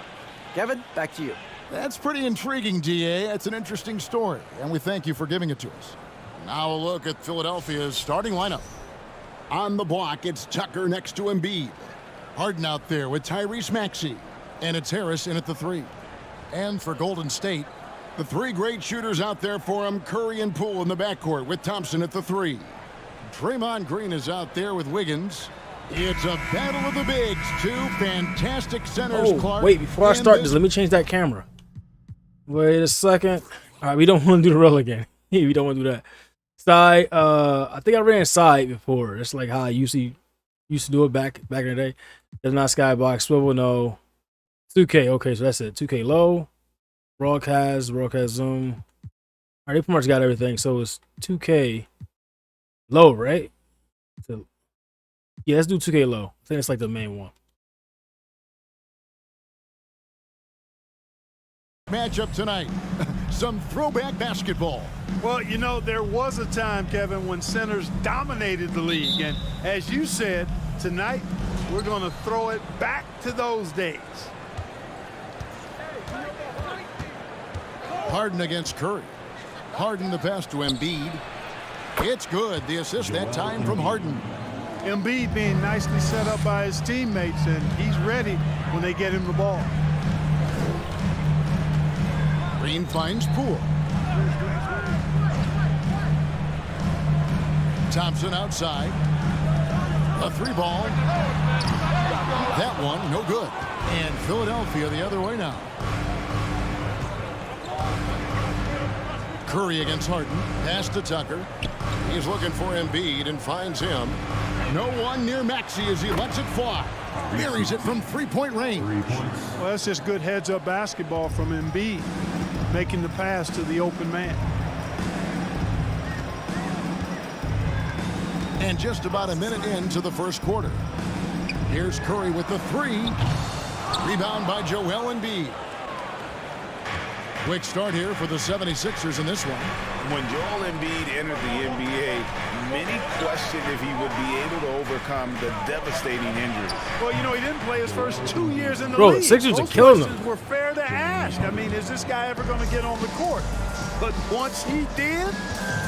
Kevin, back to you. That's pretty intriguing, DA. It's an interesting story, and we thank you for giving it to us. Now a look at Philadelphia's starting lineup. On the block, it's Tucker next to Embiid. Harden out there with Tyrese Maxey. And it's Harris in at the 3. And for Golden State, the 3 great shooters out there for him, Curry and Poole in the backcourt with Thompson at the 3. Draymond Green is out there with Wiggins. It's a battle of the bigs. 2 fantastic centers, Oh, Clark. wait, before I in start this, let me change that camera. Wait a second. All right, we don't want to do the roll again. We don't want to do that. Side, I think I ran side before. That's like how I used to do it back in the day. There's not skybox, swivel, no. 2K, okay, so that's it. 2K low, broadcast zoom. All right, they pretty much got everything. So it's 2K low, right? So, yeah, let's do 2K low. I think it's like the main one. Matchup tonight. Some throwback basketball. Well, you know, there was a time, Kevin, when centers dominated the league. And as you said, tonight we're going to throw it back to those days. Harden against Curry. Harden the pass to Embiid. It's good. The assist that time from Harden. Embiid being nicely set up by his teammates, and he's ready when they get him the ball. Green finds Poole. Thompson outside. A 3-ball. That one, no good. And Philadelphia the other way now. Curry against Harden. Pass to Tucker. He's looking for Embiid and finds him. No one near Maxey as he lets it fly. Buries it from 3-point range. Well, that's just good heads-up basketball from Embiid, making the pass to the open man. And just about a minute into the first quarter. Here's Curry with the 3. Rebound by Joel Embiid. Quick start here for the 76ers in this one. When Joel Embiid entered the NBA, many questioned if he would be able to overcome the devastating injuries. Well, you know, he didn't play his first 2 years in the Bro, league. the Sixers are Those killing questions them. were fair to ask. I mean, is this guy ever going to get on the court? But once he did,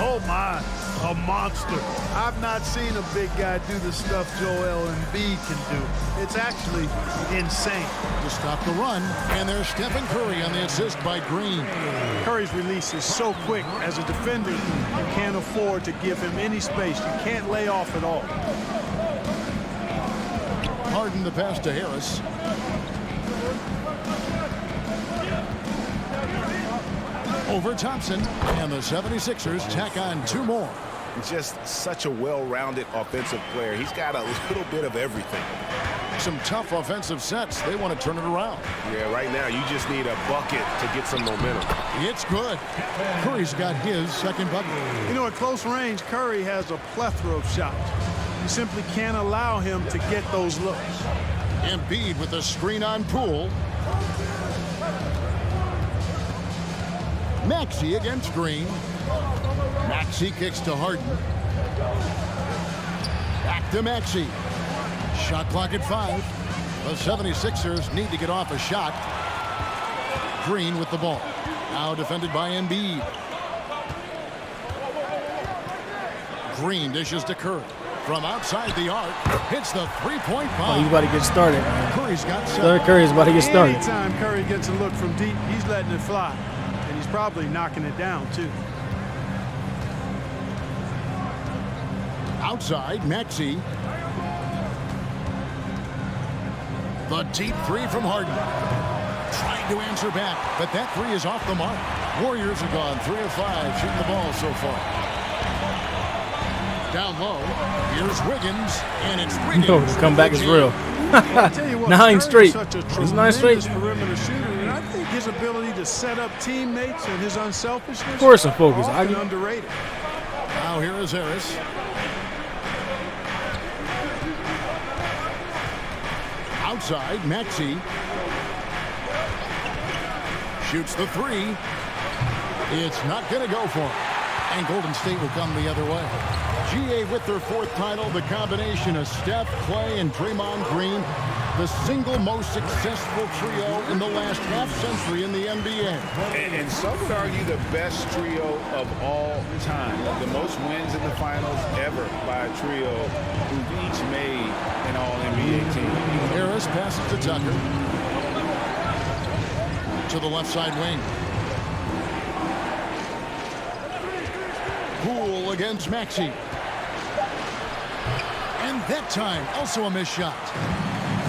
oh my, a monster. I've not seen a big guy do the stuff Joel Embiid can do. It's actually insane. To stop the run, and there's Stephen Curry on the assist by Green. Curry's release is so quick. As a defender, you can't afford to give him any space. You can't lay off at all. Harden the pass to Harris. Over Thompson, and the 76ers tack on 2 more. Just such a well-rounded offensive player. He's got a little bit of everything. Some tough offensive sets. They want to turn it around. Yeah, right now you just need a bucket to get some momentum. It's good. Curry's got his second bucket. You know, at close range, Curry has a plethora of shots. You simply can't allow him to get those looks. Embiid with a screen on Poole. Maxey against Green. Maxey kicks to Harden. Back to Maxey. Shot clock at 5. The 76ers need to get off a shot. Green with the ball. Now defended by Embiid. Green dishes to Curry. From outside the arc, hits the three-point Oh, bomb. you about to get started. Curry's got Stephen 7. Curry's about to get started. Anytime Curry gets a look from deep, he's letting it fly. And he's probably knocking it down, too. Outside, Maxey. The deep 3 from Harden. Trying to answer back, but that 3 is off the mark. Warriors are gone 3 of 5 shooting the ball so far. Down low, here's Wiggins, and it's Wiggins. No, the comeback is real. I tell you what, 9 Curry's straight. Such a It's 9 straight. tremendous perimeter shooter, and I think his ability to set up teammates and his unselfishness Of course, I'm focused. often underrated. Now here is Harris. Outside, Maxey. Shoots the 3. It's not going to go for him. And Golden State will come the other way. GA with their 4th title, the combination of Steph, Clay, and Draymond Green, the single most successful trio in the last half-century in the NBA. And some would argue the best trio of all time. The most wins in the finals ever by a trio who've each made an All-NBA team. Harris passes to Tucker. To the left side wing. Poole against Maxey. And that time, also a missed shot.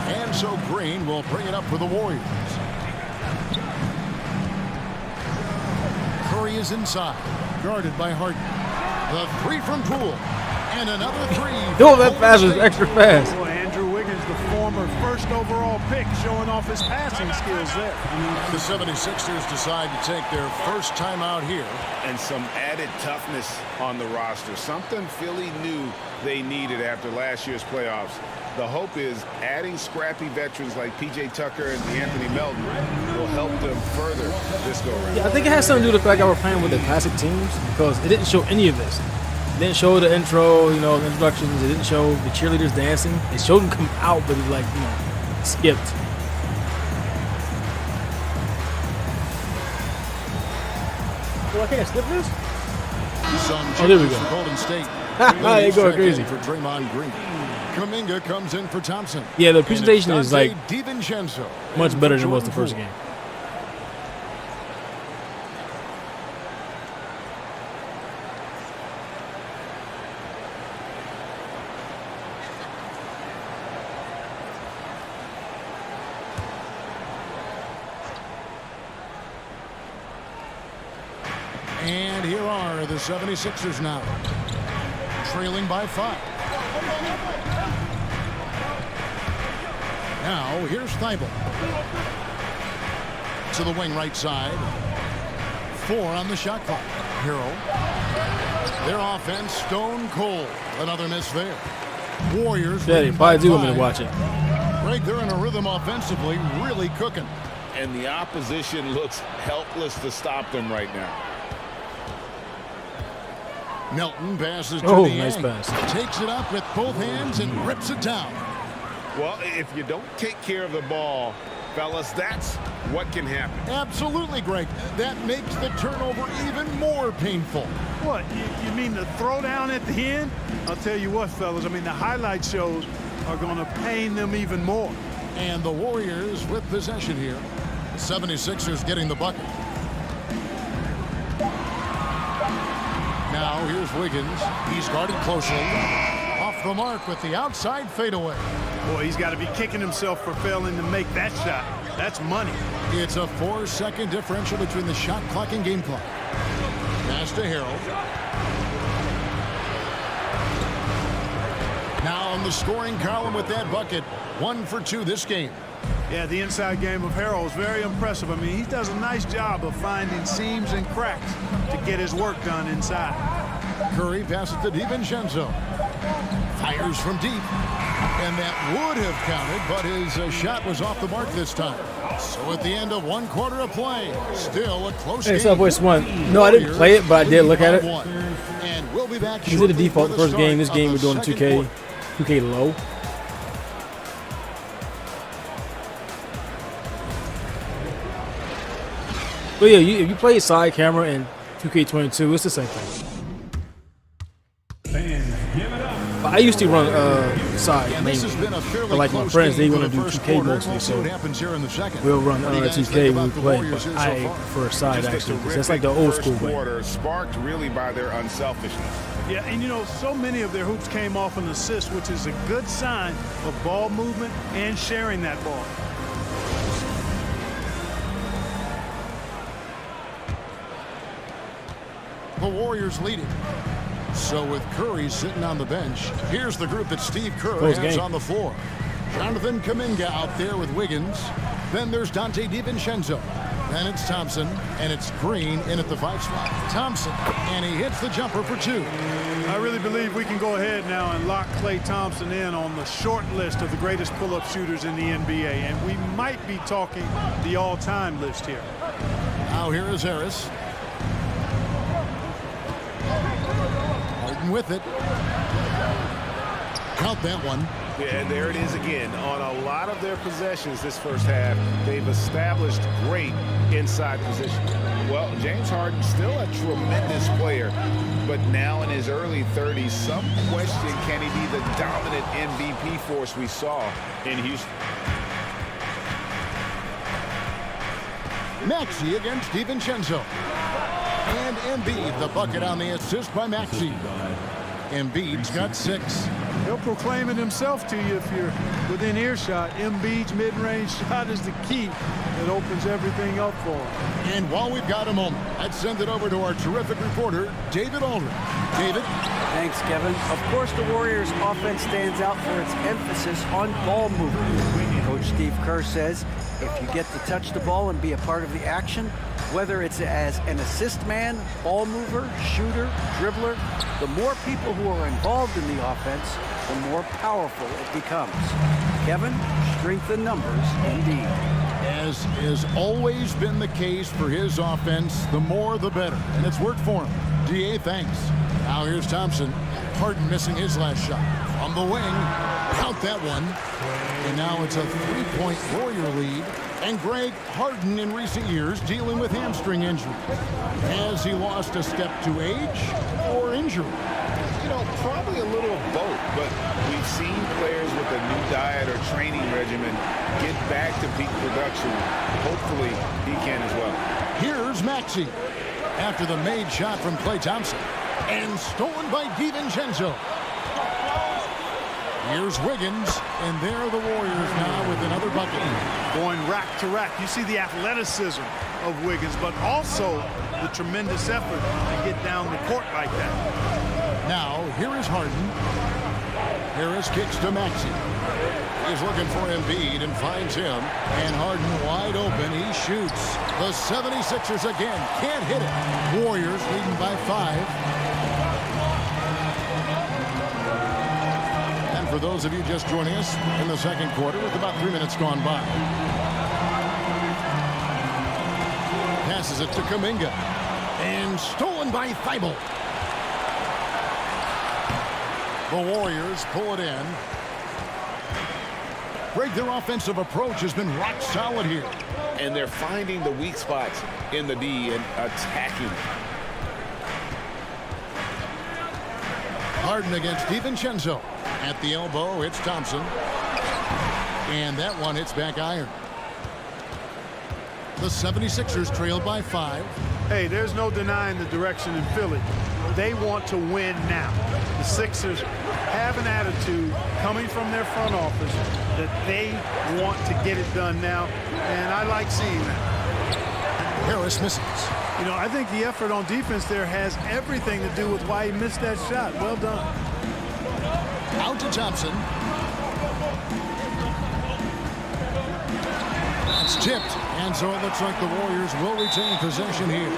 And so Green will bring it up for the Warriors. Curry is inside, guarded by Harden. The 3 from Poole. And another 3. Yo, that pass was extra fast. Boy, Andrew Wiggins, the former first overall pick, showing off his passing skills there. The 76ers decide to take their first time out here. And some added toughness on the roster. Something Philly knew they needed after last year's playoffs. The hope is adding scrappy veterans like P.J. Tucker and Anthony Melton will help them further this go-around. Yeah, I think it has something to do with the fact that we're playing with the classic teams because it didn't show any of this. It didn't show the intro, you know, the introductions. It didn't show the cheerleaders dancing. It showed them come out, but it like, you know, skipped. Well, I can't skip this? Some Oh, there we changes go. for Golden State. They going crazy. For Draymond Green. Kuminga comes in for Thompson. Yeah, the And presentation it's is like Dante DiVincenzo much in better for than was the Jordan first Poole. game. And here are the 76ers now, trailing by 5. Now, here's Thibault. To the wing right side. 4 on the shot clock. Hero. Their offense, stone cold. Another miss there. Warriors. Yeah, they leading probably by do want me to 5. watch it. Greg, they're in a rhythm offensively, really cooking. And the opposition looks helpless to stop them right now. Melton passes to Oh, the nice end. pass. Takes it up with both hands and rips it down. Well, if you don't take care of the ball, fellas, that's what can happen. Absolutely, Greg. That makes the turnover even more painful. What, you mean the throwdown at the end? I'll tell you what, fellas, I mean, the highlight shows are going to pain them even more. And the Warriors with possession here. The 76ers getting the bucket. Now here's Wiggins. He's guarded closely. Off the mark with the outside fadeaway. Boy, he's got to be kicking himself for failing to make that shot. That's money. It's a 4-second differential between the shot clock and game clock. Pass to Harold. Now on the scoring column with that bucket. 1 for 2 this game. Yeah, the inside game of Harold is very impressive. I mean, he does a nice job of finding seams and cracks to get his work done inside. Curry passes to DiVincenzo. Fires from deep. And that would have counted, but his shot was off the mark this time. So at the end of 1 quarter of play, still a close Hey, game. Southwest won. No, I didn't play it, but I did look at it. And we'll be back. These are the default first game. This game we're doing 2K low. But yeah, if you play side camera in 2K22, it's the same thing. Fans, give it up. But I used to run side. And this has been a fairly But like my close friends, they game want to for do the first 2K quarter. mostly, We'll see so what happens here in the second. we'll run What do you guys 2K think when we about the play. Warriors But here so I far? prefer side Just a actually, 'cause terrific that's like the old school first way. quarter, sparked really by their unselfishness. Yeah, and you know, so many of their hoops came off an assist, which is a good sign of ball movement and sharing that ball. The Warriors lead it. So with Curry sitting on the bench, here's the group that Steve Kerr Close has game. on the floor. Jonathan Kuminga out there with Wiggins. Then there's Dante DiVincenzo. Then it's Thompson, and it's Green in at the 5 spot. Thompson, and he hits the jumper for 2. I really believe we can go ahead now and lock Klay Thompson in on the short list of the greatest pull-up shooters in the NBA, and we might be talking the all-time list here. Now here is Harris. Harden with it. Count that one. Yeah, and there it is again. On a lot of their possessions this first half, they've established great inside position. Well, James Harden still a tremendous player, but now in his early 30s, some question, can he be the dominant MVP force we saw in Houston? Maxey against DiVincenzo. And Embiid, the bucket on the assist by Maxey. Embiid's got 6. He'll proclaim it himself to you if you're within earshot. Embiid's mid-range shot is the key that opens everything up for him. And while we've got a moment, I'd send it over to our terrific reporter, David Aldridge. David? Thanks, Kevin. Of course, the Warriors' offense stands out for its emphasis on ball movement. Coach Steve Kerr says, if you get to touch the ball and be a part of the action, whether it's as an assist man, ball mover, shooter, dribbler, the more people who are involved in the offense, the more powerful it becomes. Kevin, strength in numbers indeed. As has always been the case for his offense, the more the better. And it's worked for him. DA, thanks. Now here's Thompson. Harden missing his last shot. From the wing, count that one. And now it's a 3-point Warrior lead. And Greg, Harden in recent years dealing with hamstring injury. Has he lost a step to age or injury? You know, probably a little of both, but we've seen players with a new diet or training regimen get back to peak production. Hopefully, he can as well. Here's Maxey after the made shot from Klay Thompson. And stolen by DiVincenzo. Here's Wiggins, and there are the Warriors now with another bucket. Going rack to rack. You see the athleticism of Wiggins, but also the tremendous effort to get down the court like that. Now, here is Harden. Harris kicks to Maxey. He's looking for Embiid and finds him. And Harden wide open. He shoots. The 76ers again can't hit it. Warriors leading by 5. And for those of you just joining us in the second quarter with about 3 minutes gone by. Passes it to Kuminga. And stolen by Thibault. The Warriors pull it in. Greg, their offensive approach has been rock solid here. And they're finding the weak spots in the D and attacking. Harden against DiVincenzo. At the elbow, it's Thompson. And that one hits back iron. The 76ers trailed by 5. Hey, there's no denying the direction in Philly. They want to win now. The Sixers have an attitude coming from their front office that they want to get it done now, and I like seeing that. Harris misses. You know, I think the effort on defense there has everything to do with why he missed that shot. Well done. Out to Thompson. It's tipped, and so it looks like the Warriors will retain possession here.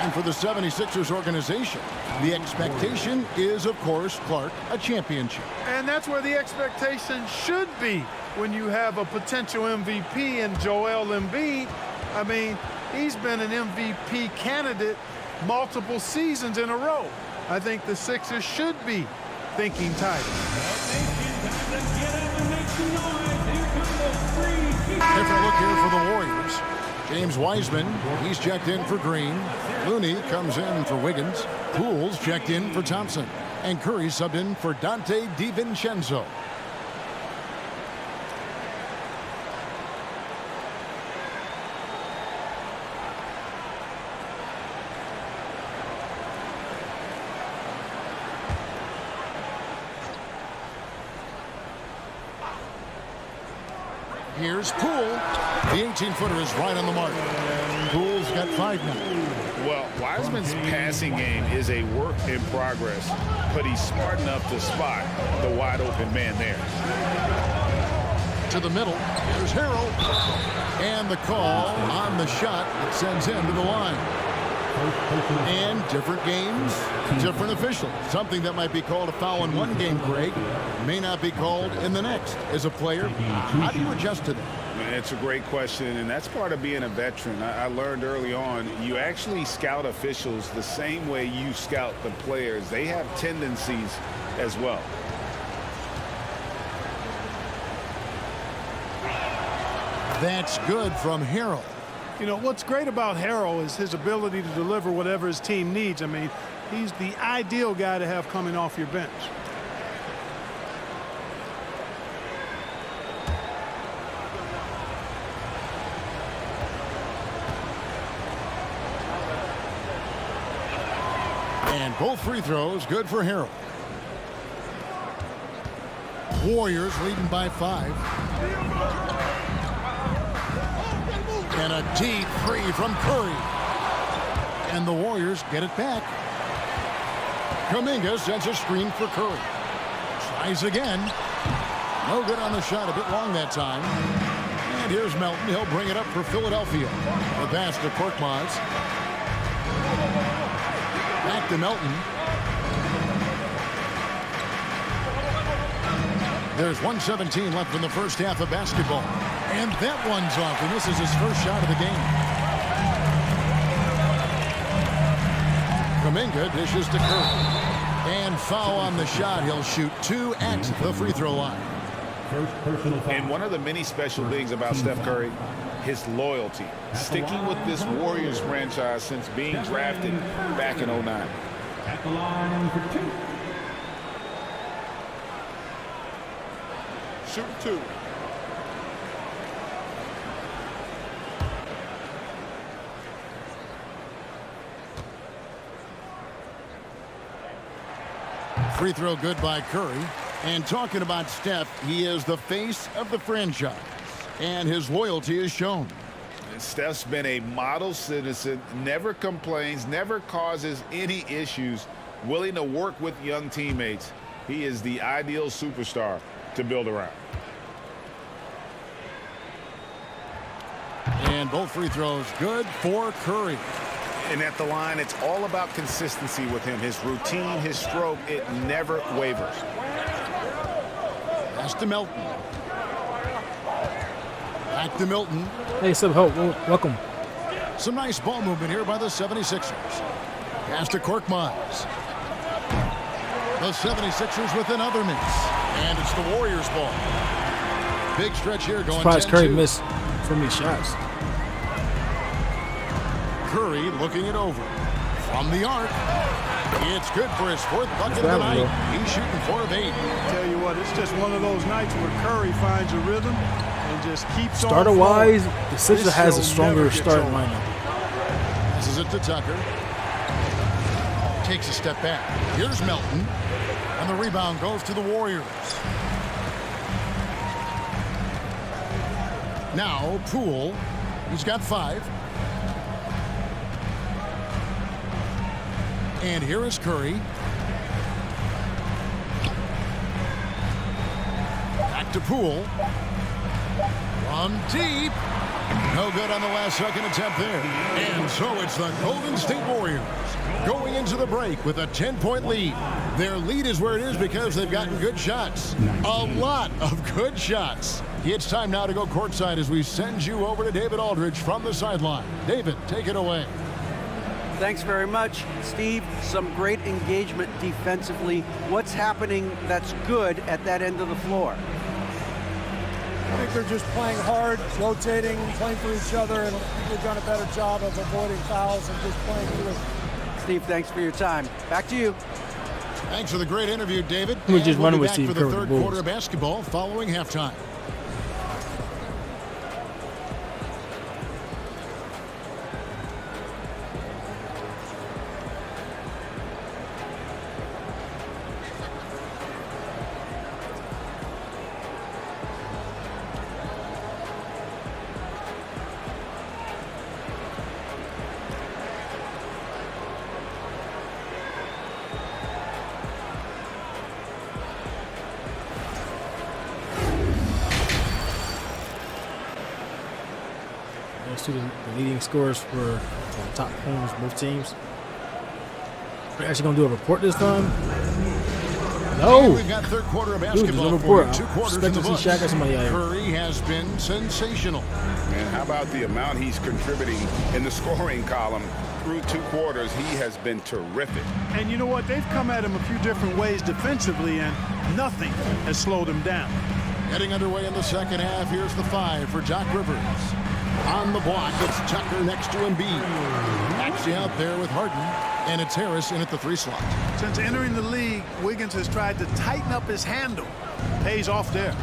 And for the 76ers organization, the expectation is, of course, Clark, a championship. And that's where the expectation should be when you have a potential MVP in Joel Embiid. I mean, he's been an MVP candidate multiple seasons in a row. I think the Sixers should be thinking title. Different look here for the Warriors. James Wiseman, he's checked in for Green. Looney comes in for Wiggins. Poole's checked in for Thompson. And Curry subbed in for Dante DiVincenzo. Here's Poole. The 18-footer is right on the mark. Poole's got 5 now. Well, Wiseman's passing game is a work in progress, but he's smart enough to spot the wide open man there. To the middle. Here's Harrell. And the call on the shot that sends him to the line. And different games, different officials. Something that might be called a foul in one game, Greg, may not be called in the next. As a player, how do you adjust to that? It's a great question, and that's part of being a veteran. I learned early on, you actually scout officials the same way you scout the players. They have tendencies as well. That's good from Harrell. You know, what's great about Harrell is his ability to deliver whatever his team needs. I mean, he's the ideal guy to have coming off your bench. And both free throws good for Harrell. Warriors leading by 5. And a deep three from Curry. And the Warriors get it back. Kuminga sends a screen for Curry. Tries again. No good on the shot. A bit long that time. And here's Melton. He'll bring it up for Philadelphia. The pass to Korkmaz. Back to Melton. There's 1:17 left in the first half of basketball. And that one's off, and this is his first shot of the game. Kuminga dishes to Curry. And foul on the shot. He'll shoot 2 at the free throw line. And one of the many special things about Steph Curry, his loyalty. Sticking with this Warriors franchise since being drafted back in 09. At the line for 2. Shoot 2. Free throw good by Curry. And talking about Steph, he is the face of the franchise. And his loyalty is shown. Steph's been a model citizen, never complains, never causes any issues, willing to work with young teammates. He is the ideal superstar to build around. And both free throws good for Curry. And at the line, it's all about consistency with him. His routine, his stroke, it never wavers. Pass to Melton. Back to Milton. Hey, Sub Hope, welcome. Some nice ball movement here by the 76ers. Pass to Korkmaz. The 76ers with another miss. And it's the Warriors' ball. Big stretch here going 10-2. Surprised Curry missed so many shots. Curry looking it over. From the arc. It's good for his 4th bucket of the night. He's shooting 4 of 8. Tell you what, it's just one of those nights where Curry finds a rhythm and just keeps Starter on wise, flowing. the Sixers This has a show stronger never gets starting old. lineup. Passes it to Tucker. Takes a step back. Here's Melton. And the rebound goes to the Warriors. Now, Poole. He's got 5. And here is Curry. Back to Poole. From deep. No good on the last second attempt there. And so it's the Golden State Warriors going into the break with a 10-point lead. Their lead is where it is because they've gotten good shots. A lot of good shots. It's time now to go courtside as we send you over to David Aldridge from the sideline. David, take it away. Thanks very much, Steve. Some great engagement defensively. What's happening that's good at that end of the floor? I think they're just playing hard, rotating, playing for each other, and they've done a better job of avoiding fouls and just playing through. Steve, thanks for your time. Back to you. Thanks for the great interview, David. We're just And running be with back Steve for the Kerr with third the Bulls. quarter of basketball following halftime. Those two the leading scorers for top corners, both teams. We're actually going to do a report this time? No! We've got third quarter of Dude, there's basketball no for report. you. 2 quarters in Expect the to books. see Shaq or somebody out here. Curry has been sensational. And how about the amount he's contributing in the scoring column through 2 quarters? He has been terrific. And you know what? They've come at him a few different ways defensively, and nothing has slowed him down. Getting underway in the second half. Here's the 5 for Doc Rivers. On the block, it's Tucker next to Embiid. Actually out there with Harden, and it's Harris in at the 3 slot. Since entering the league, Wiggins has tried to tighten up his handle. Pays off there.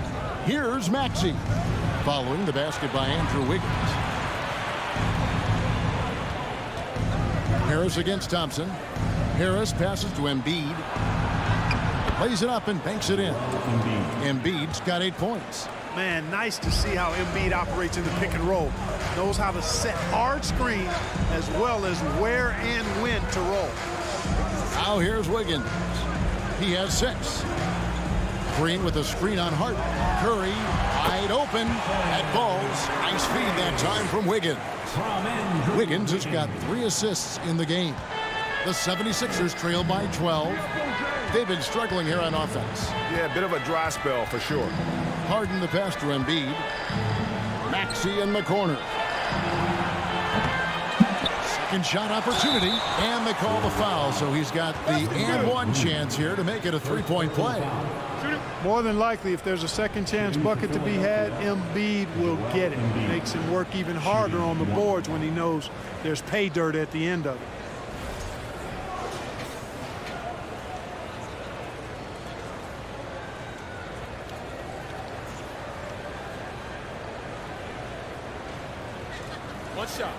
Here's Maxey, following the basket by Andrew Wiggins. Harris against Thompson. Harris passes to Embiid. Plays it up and banks it in. Embiid's got 8 points. Man, nice to see how Embiid operates in the pick and roll. Knows how to set hard screen as well as where and when to roll. Now here's Wiggins. He has 6. Green with a screen on Harden. Curry wide open. That falls. Nice feed that time from Wiggins. Wiggins has got 3 assists in the game. The 76ers trail by 12. They've been struggling here on offense. Yeah, a bit of a dry spell for sure. Harden the pass to Embiid. Maxey in the corner. Second shot opportunity, and they call the foul. So he's got the and 1 chance here to make it a 3-point play. More than likely, if there's a second chance bucket to be had, Embiid will get it. Makes him work even harder on the boards when he knows there's pay dirt at the end of it. One shot.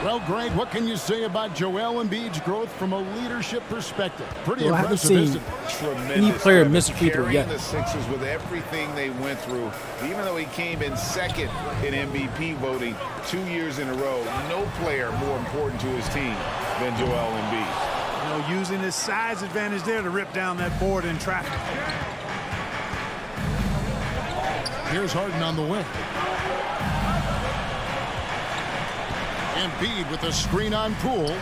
Well, Greg, what can you say about Joel Embiid's growth from a leadership perspective? Pretty Well, I haven't impressive, isn't seen it? Tremendous. any player Devin, miss a free throw carrying yet. the Sixers with everything they went through. Even though he came in second in MVP voting 2 years in a row, no player more important to his team than Joel Embiid. You know, using his size advantage there to rip down that board in traffic. Here's Harden on the wing. Embiid with a screen on Poole.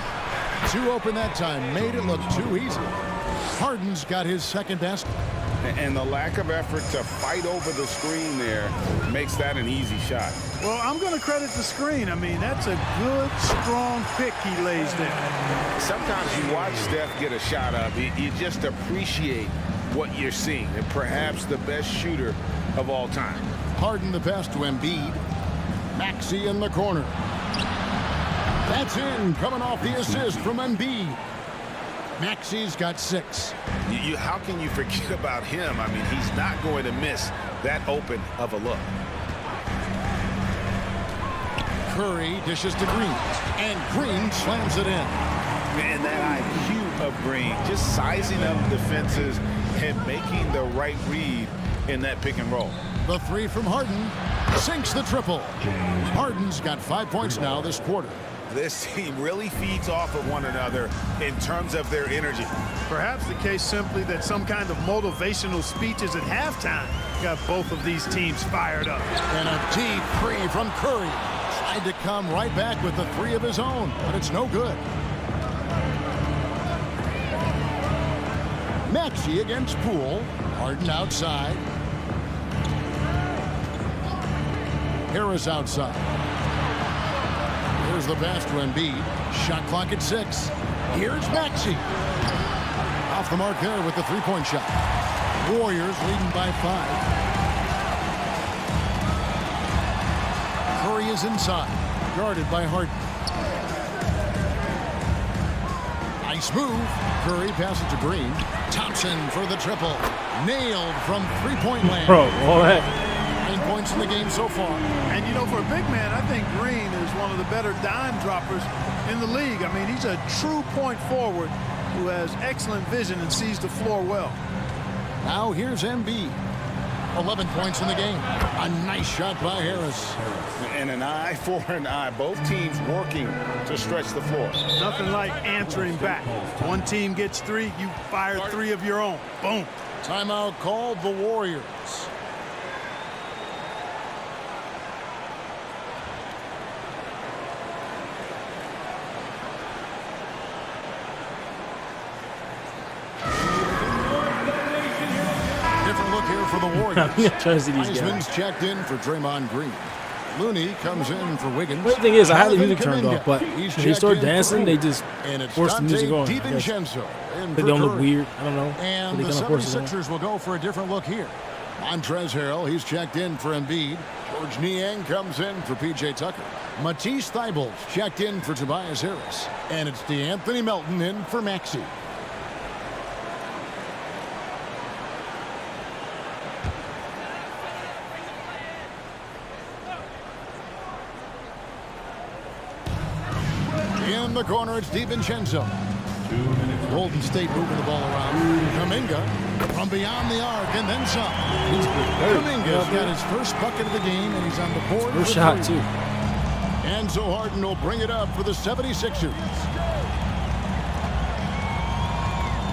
Too open that time. Made it look too easy. Harden's got his second basket. And the lack of effort to fight over the screen there makes that an easy shot. Well, I'm going to credit the screen. I mean, that's a good, strong pick he lays there. Sometimes you watch Steph get a shot up, you just appreciate what you're seeing, and perhaps the best shooter of all time. Harden the pass to Embiid. Maxey in the corner. That's in, coming off the assist from Embiid. Maxey's got 6. How can you forget about him? I mean, he's not going to miss that open of a look. Curry dishes to Green, and Green slams it in. And that IQ of Green, just sizing up defenses and making the right read in that pick and roll. The 3 from Harden sinks the triple. Harden's got 5 points now this quarter. This team really feeds off of one another in terms of their energy. Perhaps the case simply that some kind of motivational speeches at halftime got both of these teams fired up. And a deep 3 from Curry. Tried to come right back with the 3 of his own, but it's no good. Maxey against Poole. Harden outside. Harris outside. Here's the pass to Embiid. Shot clock at 6. Here's Maxey. Off the mark there with the 3-point shot. Warriors leading by 5. Curry is inside. Guarded by Harden. Nice move. Curry passes to Green. Thompson for the triple. Nailed from 3-point land. Bro, all that. 9 points in the game so far. And, you know, for a big man, I think Green is one of the better dime droppers in the league. I mean, he's a true point forward who has excellent vision and sees the floor well. Now here's Embiid. 11 points in the game. A nice shot by Harris. And an eye for an eye. Both teams working to stretch the floor. Nothing like answering back. One team gets 3, you fire 3 of your own. Boom. Timeout called the Warriors. Different look here for the Warriors. I'm trying to see these guys. Heisman's checked in for Draymond Green. Looney comes in for Wiggins. The thing is, I had the music Devin turned off, but He's when they start checked in dancing, for they Hoop. just And it's force the music on. I guess. DiVincenzo in They for don't look Curry. weird. I don't know. And They the kinda force it on. 76ers will go for a different look here. Montrezl Harrell, he's checked in for Embiid. George Niang comes in for P.J. Tucker. Matisse Thybulle's checked in for Tobias Harris. And it's DeAnthony Melton in for Maxey. In the corner, it's DiVincenzo. Golden State moving the ball around. Kuminga from beyond the arc and then some. Kuminga's got his first bucket of the game, and he's on the board. First for shot, 3. too. And so Harden will bring it up for the 76ers.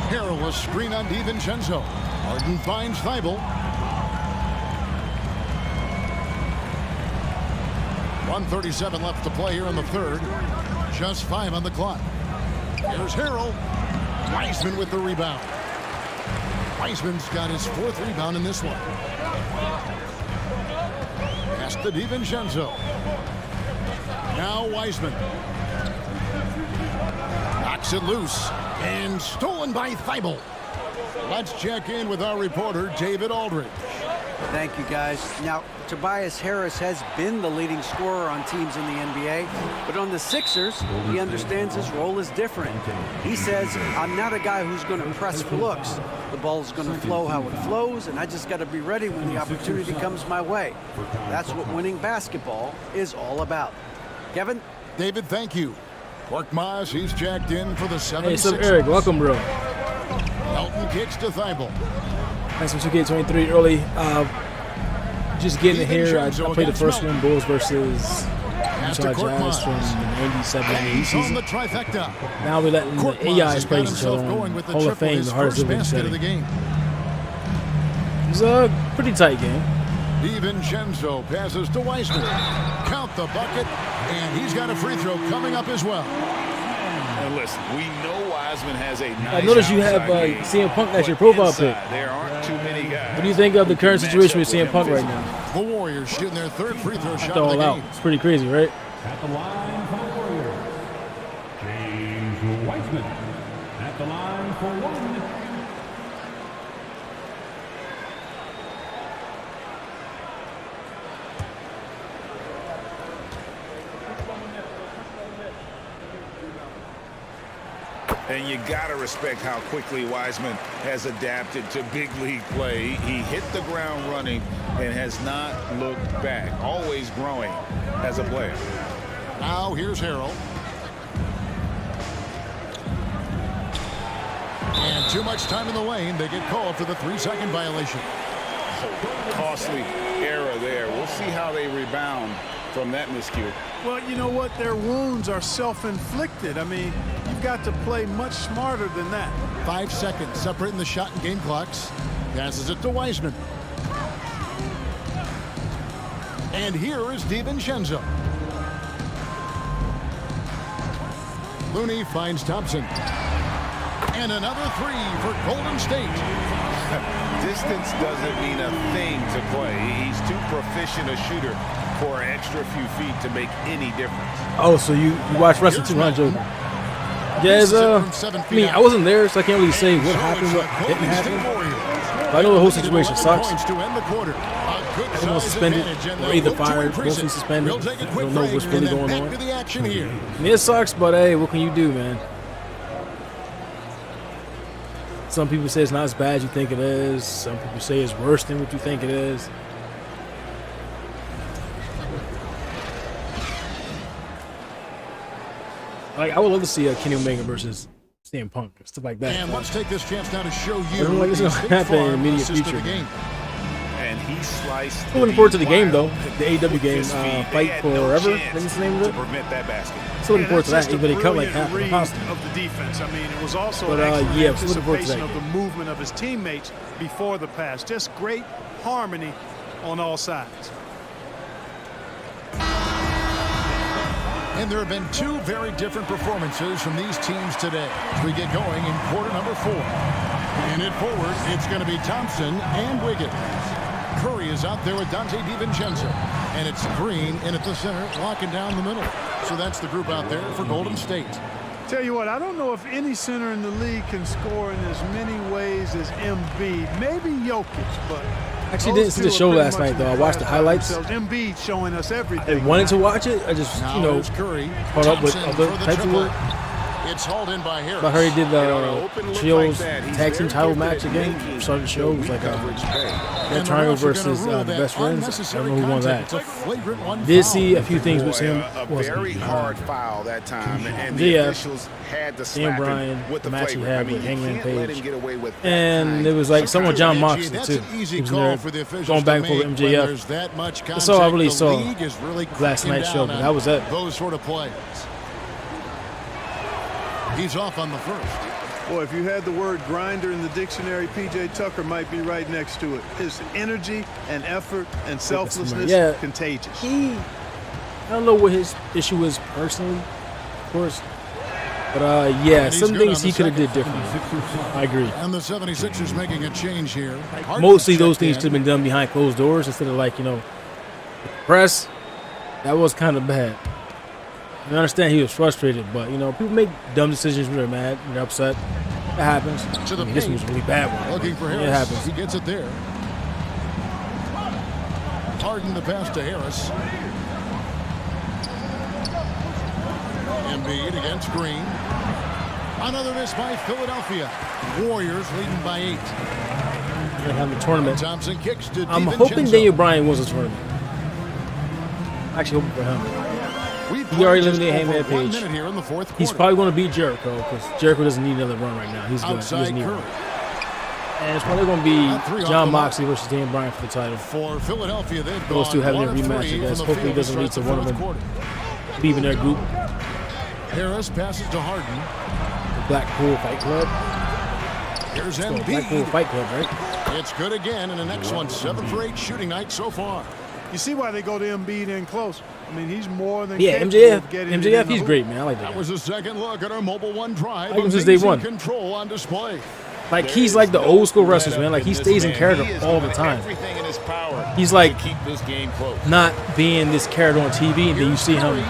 Harrell will screen on DiVincenzo. Harden finds Thybulle. 1:37 left to play here in the third. Just 5 on the clock. Here's Harrell. Wiseman with the rebound. Wiseman's got his 4th rebound in this one. Pass to DiVincenzo. Now Wiseman. Knocks it loose. And stolen by Thybulle. Let's check in with our reporter, David Aldridge. Thank you, guys. Now, Tobias Harris has been the leading scorer on teams in the NBA, but on the Sixers, he understands his role is different. He says, I'm not a guy who's going to press for looks. The ball's going to flow how it flows, and I just got to be ready when the opportunity comes my way. That's what winning basketball is all about. Kevin? David, thank you. Mark Moss, he's checked in for the 76ers. Hey, what's up, Eric? Welcome, bro. Melton kicks to Thybulle. Thanks for 2K23 early. Just getting it here. I played the first one, Bulls versus Utah Jazz from the 97-98 He's on season. the trifecta. Now we're letting Corp the AIs has play got each other himself on going with the Hall of triple, Fame, his the hardest first living basket of the setting. game. It was a pretty tight game. DiVincenzo passes to Wiseman. Count the bucket, and he's got a free throw coming up as well. And listen, we know Wiseman has a nice I noticed you have outside game, CM Punk as your but profile inside, pick. There aren't too many guys. What do you think of the current who can situation match with up CM Punk him right now? The Warriors shooting their third free throw shot Throw of all the out. game. It's pretty crazy, right? At the line for the Warriors, James Wiseman. At the line for one. And you got to respect how quickly Wiseman has adapted to big league play. He hit the ground running and has not looked back, always growing as a player. Now here's Harrell. And too much time in the lane. They get called for the 3-second violation. Costly error there. We'll see how they rebound from that miscue. Well, you know what? Their wounds are self-inflicted. I mean, you've got to play much smarter than that. 5 seconds separating the shot and game clocks. Passes it to Wiseman. And here is DiVincenzo. Looney finds Thompson. And another three for Golden State. Distance doesn't mean a thing to play. He's too proficient a shooter for an extra few feet to make any difference. Oh, so you watch wrestling too, huh, Joker? Yes, I mean, I wasn't there, so I can't really say what happened, what didn't happen. But I know the whole situation sucks. Everyone's suspended, or either fired, mostly suspended. I don't know what's really going on. I mean, it sucks, but hey, what can you do, man? Some people say it's not as bad as you think it is. Some people say it's worse than what you think it is. Like, I would love to see a Kenny Omega versus CM Punk, stuff like that. And let's take this chance now to show you. I don't like it's gonna happen in the immediate future. And he sliced. I'm looking forward to the game, though. The AEW game, Fight Forever. I think that's the name of it. To prevent that basket. Still looking forward to that, That's even just they a cut like brilliant half of the read roster. of the defense. I mean, it was also But, an excellent yeah, looking forward to that anticipation of the game. movement of his teammates before the pass. Just great harmony on all sides. And there have been two very different performances from these teams today as we get going in quarter number 4. And at forward, it's going to be Thompson and Wiggins. Curry is out there with Dante DiVincenzo. And it's Green in at the center, locking down the middle. So that's the group out there for Golden State. Tell you what, I don't know if any center in the league can score in as many ways as Embiid. Maybe Jokic, but Actually didn't see the show last night, though. I watched the highlights. Embiid showing us everything. I wanted to watch it. I just, Now you know, there's Curry. caught up with Thompson other for the types of triple. work. It's hauled in by Harris. I heard he did And on an the open look trios like that, he's tag team very title gifted match at again. making Started the show. It was like coverage pay. that And the triangle refs are gonna versus rule the that best friends. I unnecessary don't know who won contact. that. It's a flagrant one Did foul. see a few things with Boy, Sam. a very hard foul that time, and the Yeah. officials had to slap Bryan, him with the the match he flavor. had I mean, with you Hangman can't let Page. him get away with that And kind. it was like someone John Moxley That's too. an easy He was in call there for the officials going back and to forth with make when MJF. there's that much That's all I really contact. saw The league is really last cracking night's show, down but on that was it. Those sort of plays. He's off on the first. Boy, if you had the word grinder in the dictionary, P.J. Tucker might be right next to it. His energy and effort and selflessness, Yeah. contagious. I don't know what his issue is personally, of course. But yeah, And he's some good things on the he could have did second. differently. I agree. And the 76ers making a change here. Harden Mostly those checked things in. should have been done behind closed doors instead of like, you know, press. That was kind of bad. I understand he was frustrated, but you know, people make dumb decisions when they're mad, when they're upset. It happens. To the I mean, this paint. was a really bad one. Looking for It Harris. happens. He gets it there. Harden the pass to Harris. Embiid against Green. Another miss by Philadelphia. Warriors leading by 8. They're having a tournament. Thompson kicks to I'm DiVincenzo. hoping Daniel Bryan wins the tournament. Actually hoping for him. He already eliminated Hangman Page. Here in the fourth He's quarter. probably going to beat Jericho because Jericho doesn't need another run right now. He's good. He Outside doesn't need Curry. one. And it's probably going to be Not three off John the mark. Moxley versus Daniel Bryan for the title. For Philadelphia, they've Those two gone having a 1 of rematch, 3 I guess. from the Hopefully it field doesn't to lead start to one of the them fourth quarter. leaving their group. Harris passes to Harden. The Blackpool Fight Club. Here's It's called Blackpool Embiid. Fight Club, right? It's good again, and an excellent 7 for 8 shooting night so far. You see why they go to Embiid in close. I mean, he's more than Yeah, capable MJF. of getting it in MJF, the he's hoop. great, man. I like that. That was a second look at our Mobile One drive. I like him since day one. Control on display. Like, he's like the old school wrestlers, man. Like, he stays in character all the time. He's like not being this character on TV, and then you see him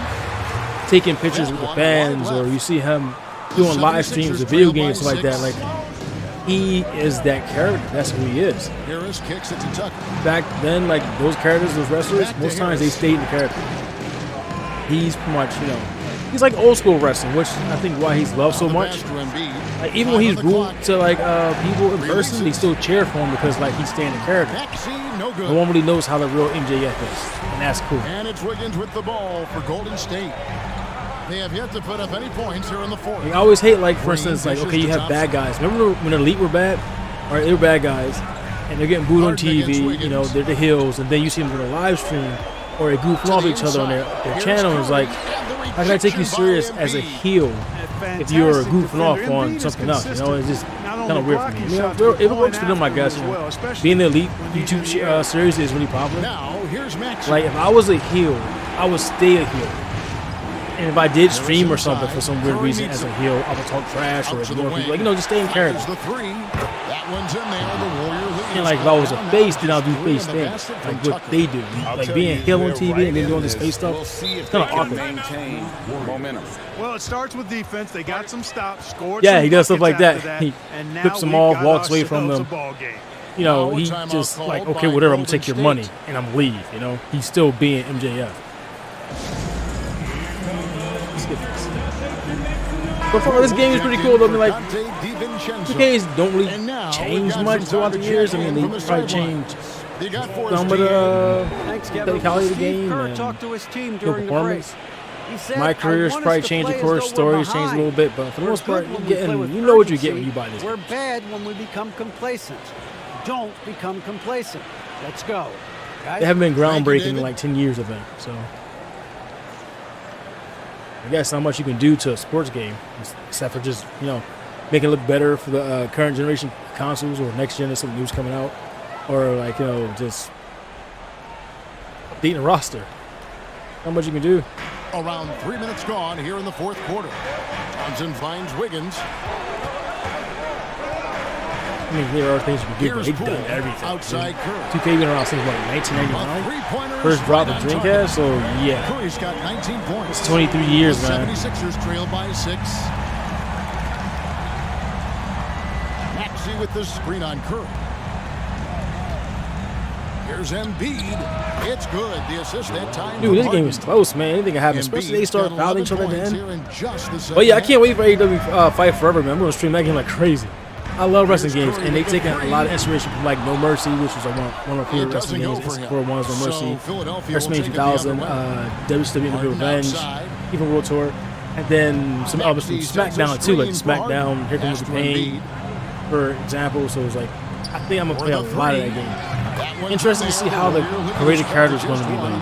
taking pictures with the fans, or you see him doing live streams of video games, stuff like that. Like, he is that character. That's who he is. Harris kicks it to Tucker. Back then, like, those characters, those wrestlers, most times they stayed in the character. He's pretty much, you know, he's like old school wrestling, which I think why he's loved so much. Like, even when he's rude to like people in person, they still cheer for him because like he's staying in character. No one really knows how the real MJF is, and that's cool. And it's Wiggins with the ball for Golden State. They have yet to put up any points here in the fourth. I always hate, like, for instance, like, okay, you have bad guys. Remember when Elite were bad? Or they were bad guys, and they're getting booed on TV, you know, they're the heels, and then you see them on a live stream, or they goofing off each other on their channel. It's like, how can I take you serious as a heel if you're goofing off on something else? You know, it's just kind of weird for me. You know, it works for them, I guess. You know, being the Elite YouTube series is really popular. Like, if I was a heel, I would stay a heel. And if I did stream or something for some weird reason as a heel, I would talk trash or ignore people. Like, you know, just stay in character. And like, if I was a face, then I'll do face things. Like what they do. Like being heel on TV and then doing this face stuff, it's kind of awkward. Well, it starts with defense. They got some stops, scored. Yeah, he does stuff like that. He flips them off, walks away from them. You know, he's just like, okay, whatever, I'm going to take your money and I'm going to leave. You know, he's still being MJF. But for this game is pretty cool though. I mean, like, 2Ks don't really change much throughout the years. I mean, they probably change some of the technicality of the game and the performance. My career's probably changed, of course. Stories change a little bit, but for the most part, you know what you get when you buy this. We're bad when we become complacent. Don't become complacent. Let's go. Guys, they haven't been groundbreaking in like 10 years, I think. So I guess not much you can do to a sports game, except for just, you know, make it look better for the current generation consoles or next gen. There's some news coming out, or like, you know, just updating the roster. Not much you can do. Around 3 minutes gone here in the fourth quarter. Johnson finds Wiggins. I mean, there are things you can do, but they've done everything. Outside Curry. 2K been around since, what, 1999? First drop of Dreamcast, so yeah. Curry's got 19 points. It's 23 years, the man. 76ers trail by 6. Maxey with the screen on Curry. Here's Embiid. It's good. The assist that time. Dude, this game was close, man. Anything can happen, especially they start fouling each other at the end. But yeah, I can't wait for AEW Fight Forever, man. I'm going to stream that game like crazy. I love wrestling games, and they've taken a lot of inspiration from like No Mercy, which was like one of my favorite wrestling games. For one was No Mercy, WrestleMania 2000, WWE No Revenge, even World Tour, and then some others from SmackDown too, like SmackDown, Here Comes the Pain, for example. So it was like, I think I'm gonna play a lot of that game. Interested to see how the created character is going to be done.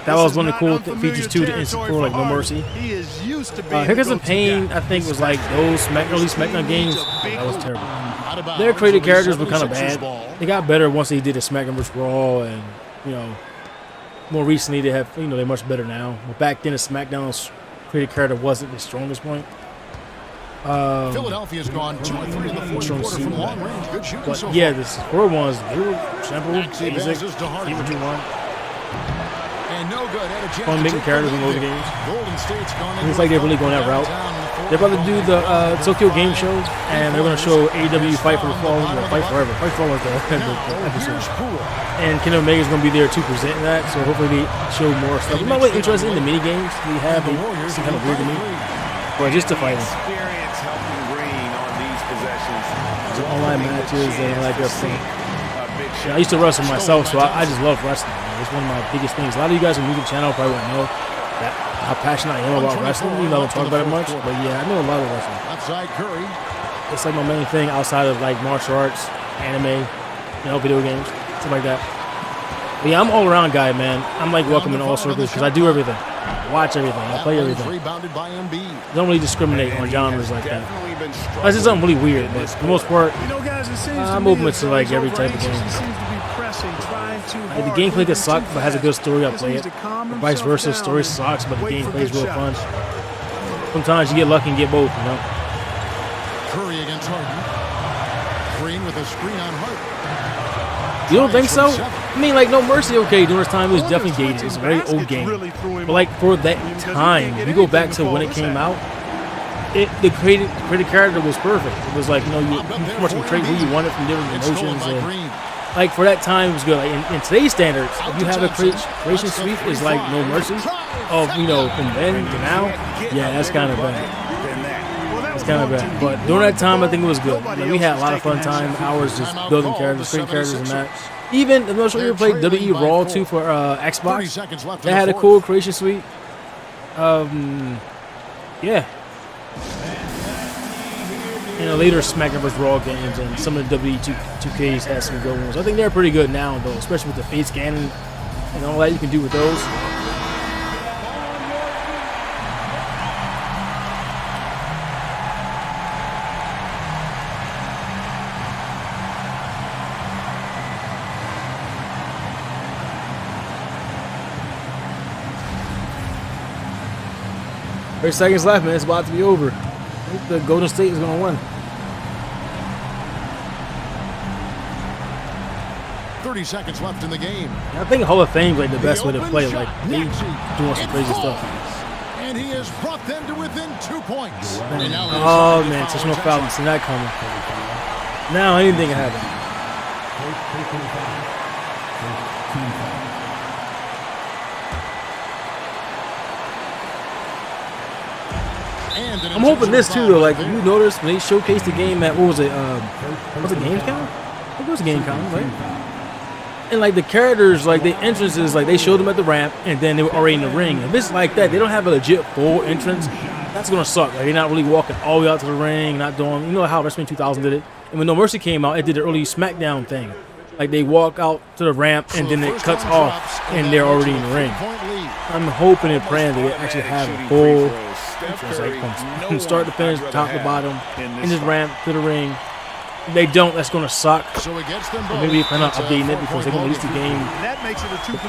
That was one of the cool features too, the instant core, like No Mercy. Here Comes the Pain, I think, was like those early SmackDown games. That was terrible. Their created characters were kind of bad. They got better once they did a SmackDown vs. Raw, and you know, more recently they have, you know, they're much better now. But back then, the SmackDown's created character wasn't the strongest point. Philadelphia's gone 2 or 3 in the fourth quarter from long range. Good shooting but so yeah, far. the score ones, they were simple, basic, keep it 2-1. And no good. Fun making characters in those games. Golden State's gone. It looks like they're really going that route. They're about to do the Tokyo Game Show, and they're going to show AEW Fight for the Fall, or Fight Forever. Fight Forever is the episode. And Kenny Omega's going to be there to present that, so hopefully they show more stuff. I'm not really interested in the mini games they have. They seem kind of weird to me. But just the fighting. The online matches and like that thing. Yeah, I used to wrestle myself, so I just love wrestling. It's one of my biggest things. A lot of you guys who are new to the channel probably won't know that how passionate I am about wrestling. Even though I don't talk about it much, but yeah, I know a lot of wrestling. Outside Curry. It's like my main thing outside of like martial arts, anime, you know, video games, stuff like that. But yeah, I'm all around guy, man. I'm like welcome in all circles because I do everything. watch everything. I play everything. Rebounded by Embiid. Don't really discriminate on genres like that. That's just something really weird, but for the most part, I'm open to like every type of game. If the gameplay could suck but has a good story, I'll play it. Or vice versa, story sucks but the gameplay is real fun. Sometimes you get lucky and get both, you know. Curry against Harden. Green with a screen on Harden. You don't think so? I mean, like, No Mercy, okay, during this time, it was definitely dated. It's a very old game. But, like, for that time, if you go back to when it came out, the created character was perfect. It was like, you know, you pretty much can create who you wanted from different emotions. And, like, for that time, it was good. Like, in today's standards, if you have a creation suite is like No Mercy, of, you know, from then to now, yeah, that's kind of bad. It's kind of bad. But during that time, I think it was good. Like, we had a lot of fun time, hours just building characters, creating characters and that. Even, I'm not sure you ever played WWE Raw 2 for Xbox. That had a cool creation suite. Yeah. You know, later SmackDown vs. Raw games and some of the WWE 2Ks had some good ones. I think they're pretty good now, though, especially with the face scanning and all that you can do with those. Seconds left, man. It's about to be over. I think the Golden State is going to win. 30 seconds left in the game. I think Hall of Fame is like the best way to play. Like, they doing some crazy stuff. And he has brought them to within 2 points. Oh, man. Intentional foul. See that coming. Now anything can happen. I'm hoping this too, though. Like, if you notice when they showcased the game at, what was it? Was it Gamescom? I think it was Gamescom, right? And like the characters, like the entrances, like they showed them at the ramp, and then they were already in the ring. If it's like that, they don't have a legit full entrance. That's gonna suck. Like, they're not really walking all the way out to the ring, not doing. You know how WrestleMania 2000 did it. And when No Mercy came out, it did the early SmackDown thing. Like, they walk out to the ramp, and then it cuts off, and they're already in the ring. I'm hoping and praying they actually have a full entrance, like from start to finish, top to bottom, in this ramp to the ring. If they don't, that's going to suck. Maybe if they're not updating it because they're going to release the game.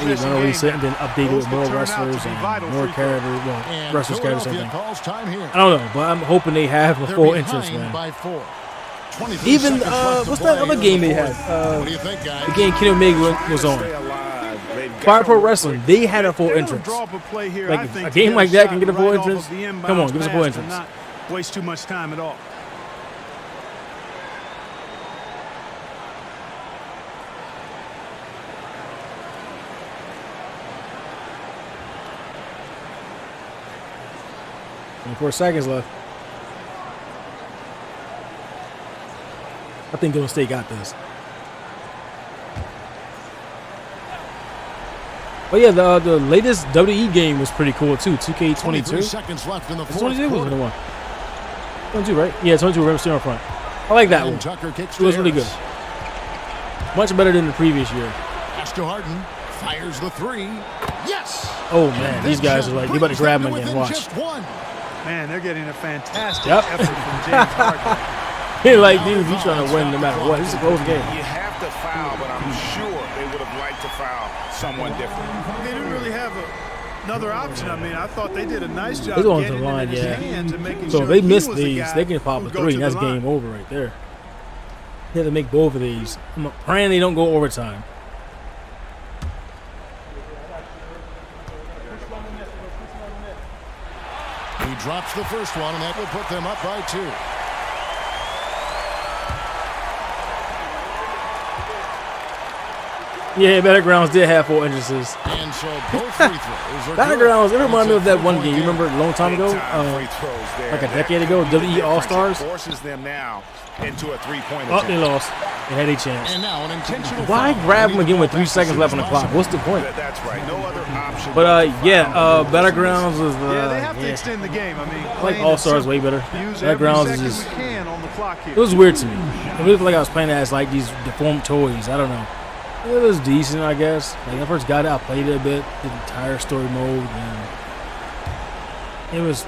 They're going to release it and then update it with more wrestlers and more characters, well, wrestlers, characters, something. I don't know, but I'm hoping they have a full entrance, man. Even, what's that other game they had? The game Kenny Omega was on. Fire Pro Wrestling, they had a full entrance. Like, a game like that can get a full entrance? Come on, give us a full entrance. Not waste too much time at all. And 4 seconds left. I think Golden State got this. But yeah, the latest WWE game was pretty cool too. 2K22. Seconds left in the fourth 22 was quarter. the one. 22, right? Yeah, 22. Remember, still in front. I like that one. It was really good. Much better than the previous year. Pass to Harden. Fires the three. Yes. Oh man, these guys are like, they about to grab him again. Watch. Man, they're getting a fantastic effort from James Harden. They're like, dude, he's trying to win no matter what. This is a close game. You have to foul, but I'm sure they would have liked to foul someone different. They didn't really have another option. I mean, I thought they did a nice job They're going to getting the line, it in his yeah. hands and making So sure if they he miss was the these, guy they can pop a who'd go three, to and that's the line. game over right there. They have to make both of these. I'm praying they don't go overtime. He drops the first one, and that will put them up by 2. Yeah, Battlegrounds did have 4 entrances. And so both free throws are Battlegrounds, it good. reminded me of that one game. You remember a long time ago? Free throws there. Like a decade ago, WWE All-Stars. Forces them now into a three-point Oh, they attempt. lost. They had a chance. And now an intentional Why foul. grab them again with 3 seconds left on the clock? What's the point? That's right. No other option. But Battlegrounds was Yeah, they have to extend the game. I mean, I like playing All-Stars it way better. simple. Use every Battlegrounds is second just, we can on the clock here. it was weird to me. It really felt like I was playing it as like these deformed toys. I don't know. It was decent, I guess. Like, when I first got it, I played it a bit, did the entire story mode, and it was,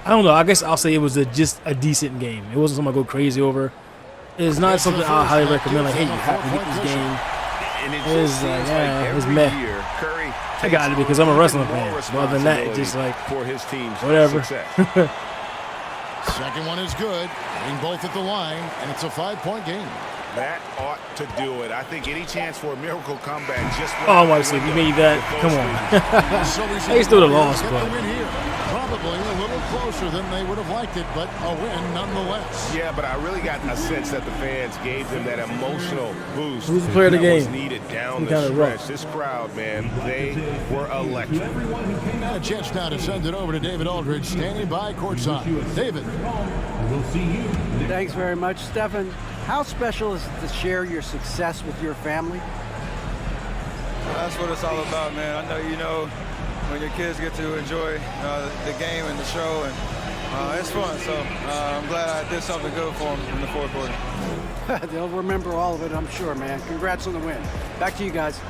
I don't know. I guess I'll say it was just a decent game. It wasn't something I go crazy over. It's not something I highly recommend. Like, hey, you have to get this game. It's like, yeah, it's meh. I got it because I'm a wrestling fan. But other than that, it's just like, whatever. Second one is good. Hitting both at the line, and it's a 5-point game. That ought to do it. I think any chance for a miracle comeback just... Oh, my God, you made that. Come on. They still would have lost, but... Probably a little closer than they would have liked it, but a win nonetheless. Yeah, but I really got a sense that the fans gave them that emotional boost. Who's the player of the game? Needed down the stretch. This crowd, man, they were electric. A chance now to send it over to David Aldridge, standing by courtside. David. Thanks very much, Stefan. How special is it to share your success with your family? That's what it's all about, man. I know you know when your kids get to enjoy the game and the show, and it's fun. So I'm glad I did something good for them in the fourth quarter. They'll remember all of it, I'm sure, man. Congrats on the win. Back to you guys.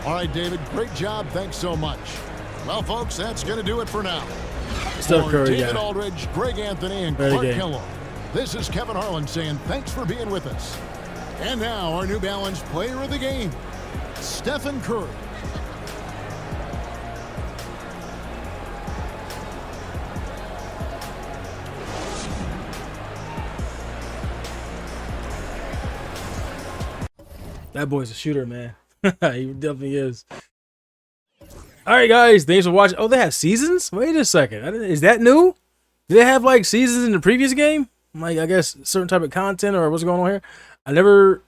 All right, David, great job. Thanks so much. Well, folks, that's going to do it for now. Steph Curry, David Aldridge, Greg Anthony, and Clark Kellogg. This is Kevin Harlan saying thanks for being with us. And now our New Balance player of the game, Stephen Curry. That boy's a shooter, man. He definitely is. All right, guys. Thanks for watching. Oh, they have seasons? Wait a second. Is that new? Did they have, like, seasons in the previous game? Like, I guess, certain type of content or what's going on here? I never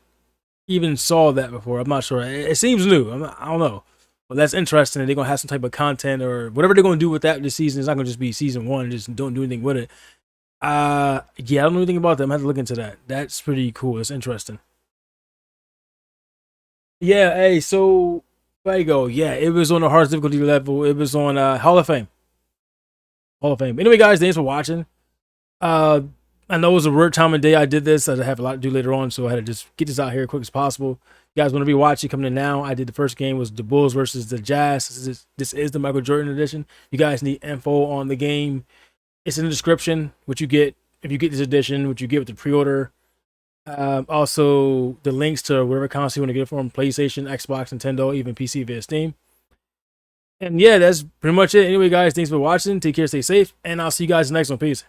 even saw that before. I'm not sure. It seems new. I don't know. But that's interesting. They're going to have some type of content or whatever they're going to do with that this season. It's not going to just be season one and just don't do anything with it. Yeah, I don't know anything about that. I'm going to have to look into that. That's pretty cool. It's interesting. Yeah, hey, so there you go. Yeah, it was on the hardest difficulty level. It was on Hall of Fame. Hall of Fame. Anyway, guys, thanks for watching. I know it was a weird time of day I did this. I have a lot to do later on, so I had to just get this out here as quick as possible. You guys want to be watching, coming in now. I did the first game was the Bulls versus the Jazz. This is the Michael Jordan edition. You guys need info on the game. It's in the description, what you get if you get this edition, what you get with the pre-order. Also, the links to whatever console you want to get it from, PlayStation, Xbox, Nintendo, even PC via Steam. And yeah, that's pretty much it. Anyway, guys, thanks for watching. Take care, stay safe, and I'll see you guys next one. Peace.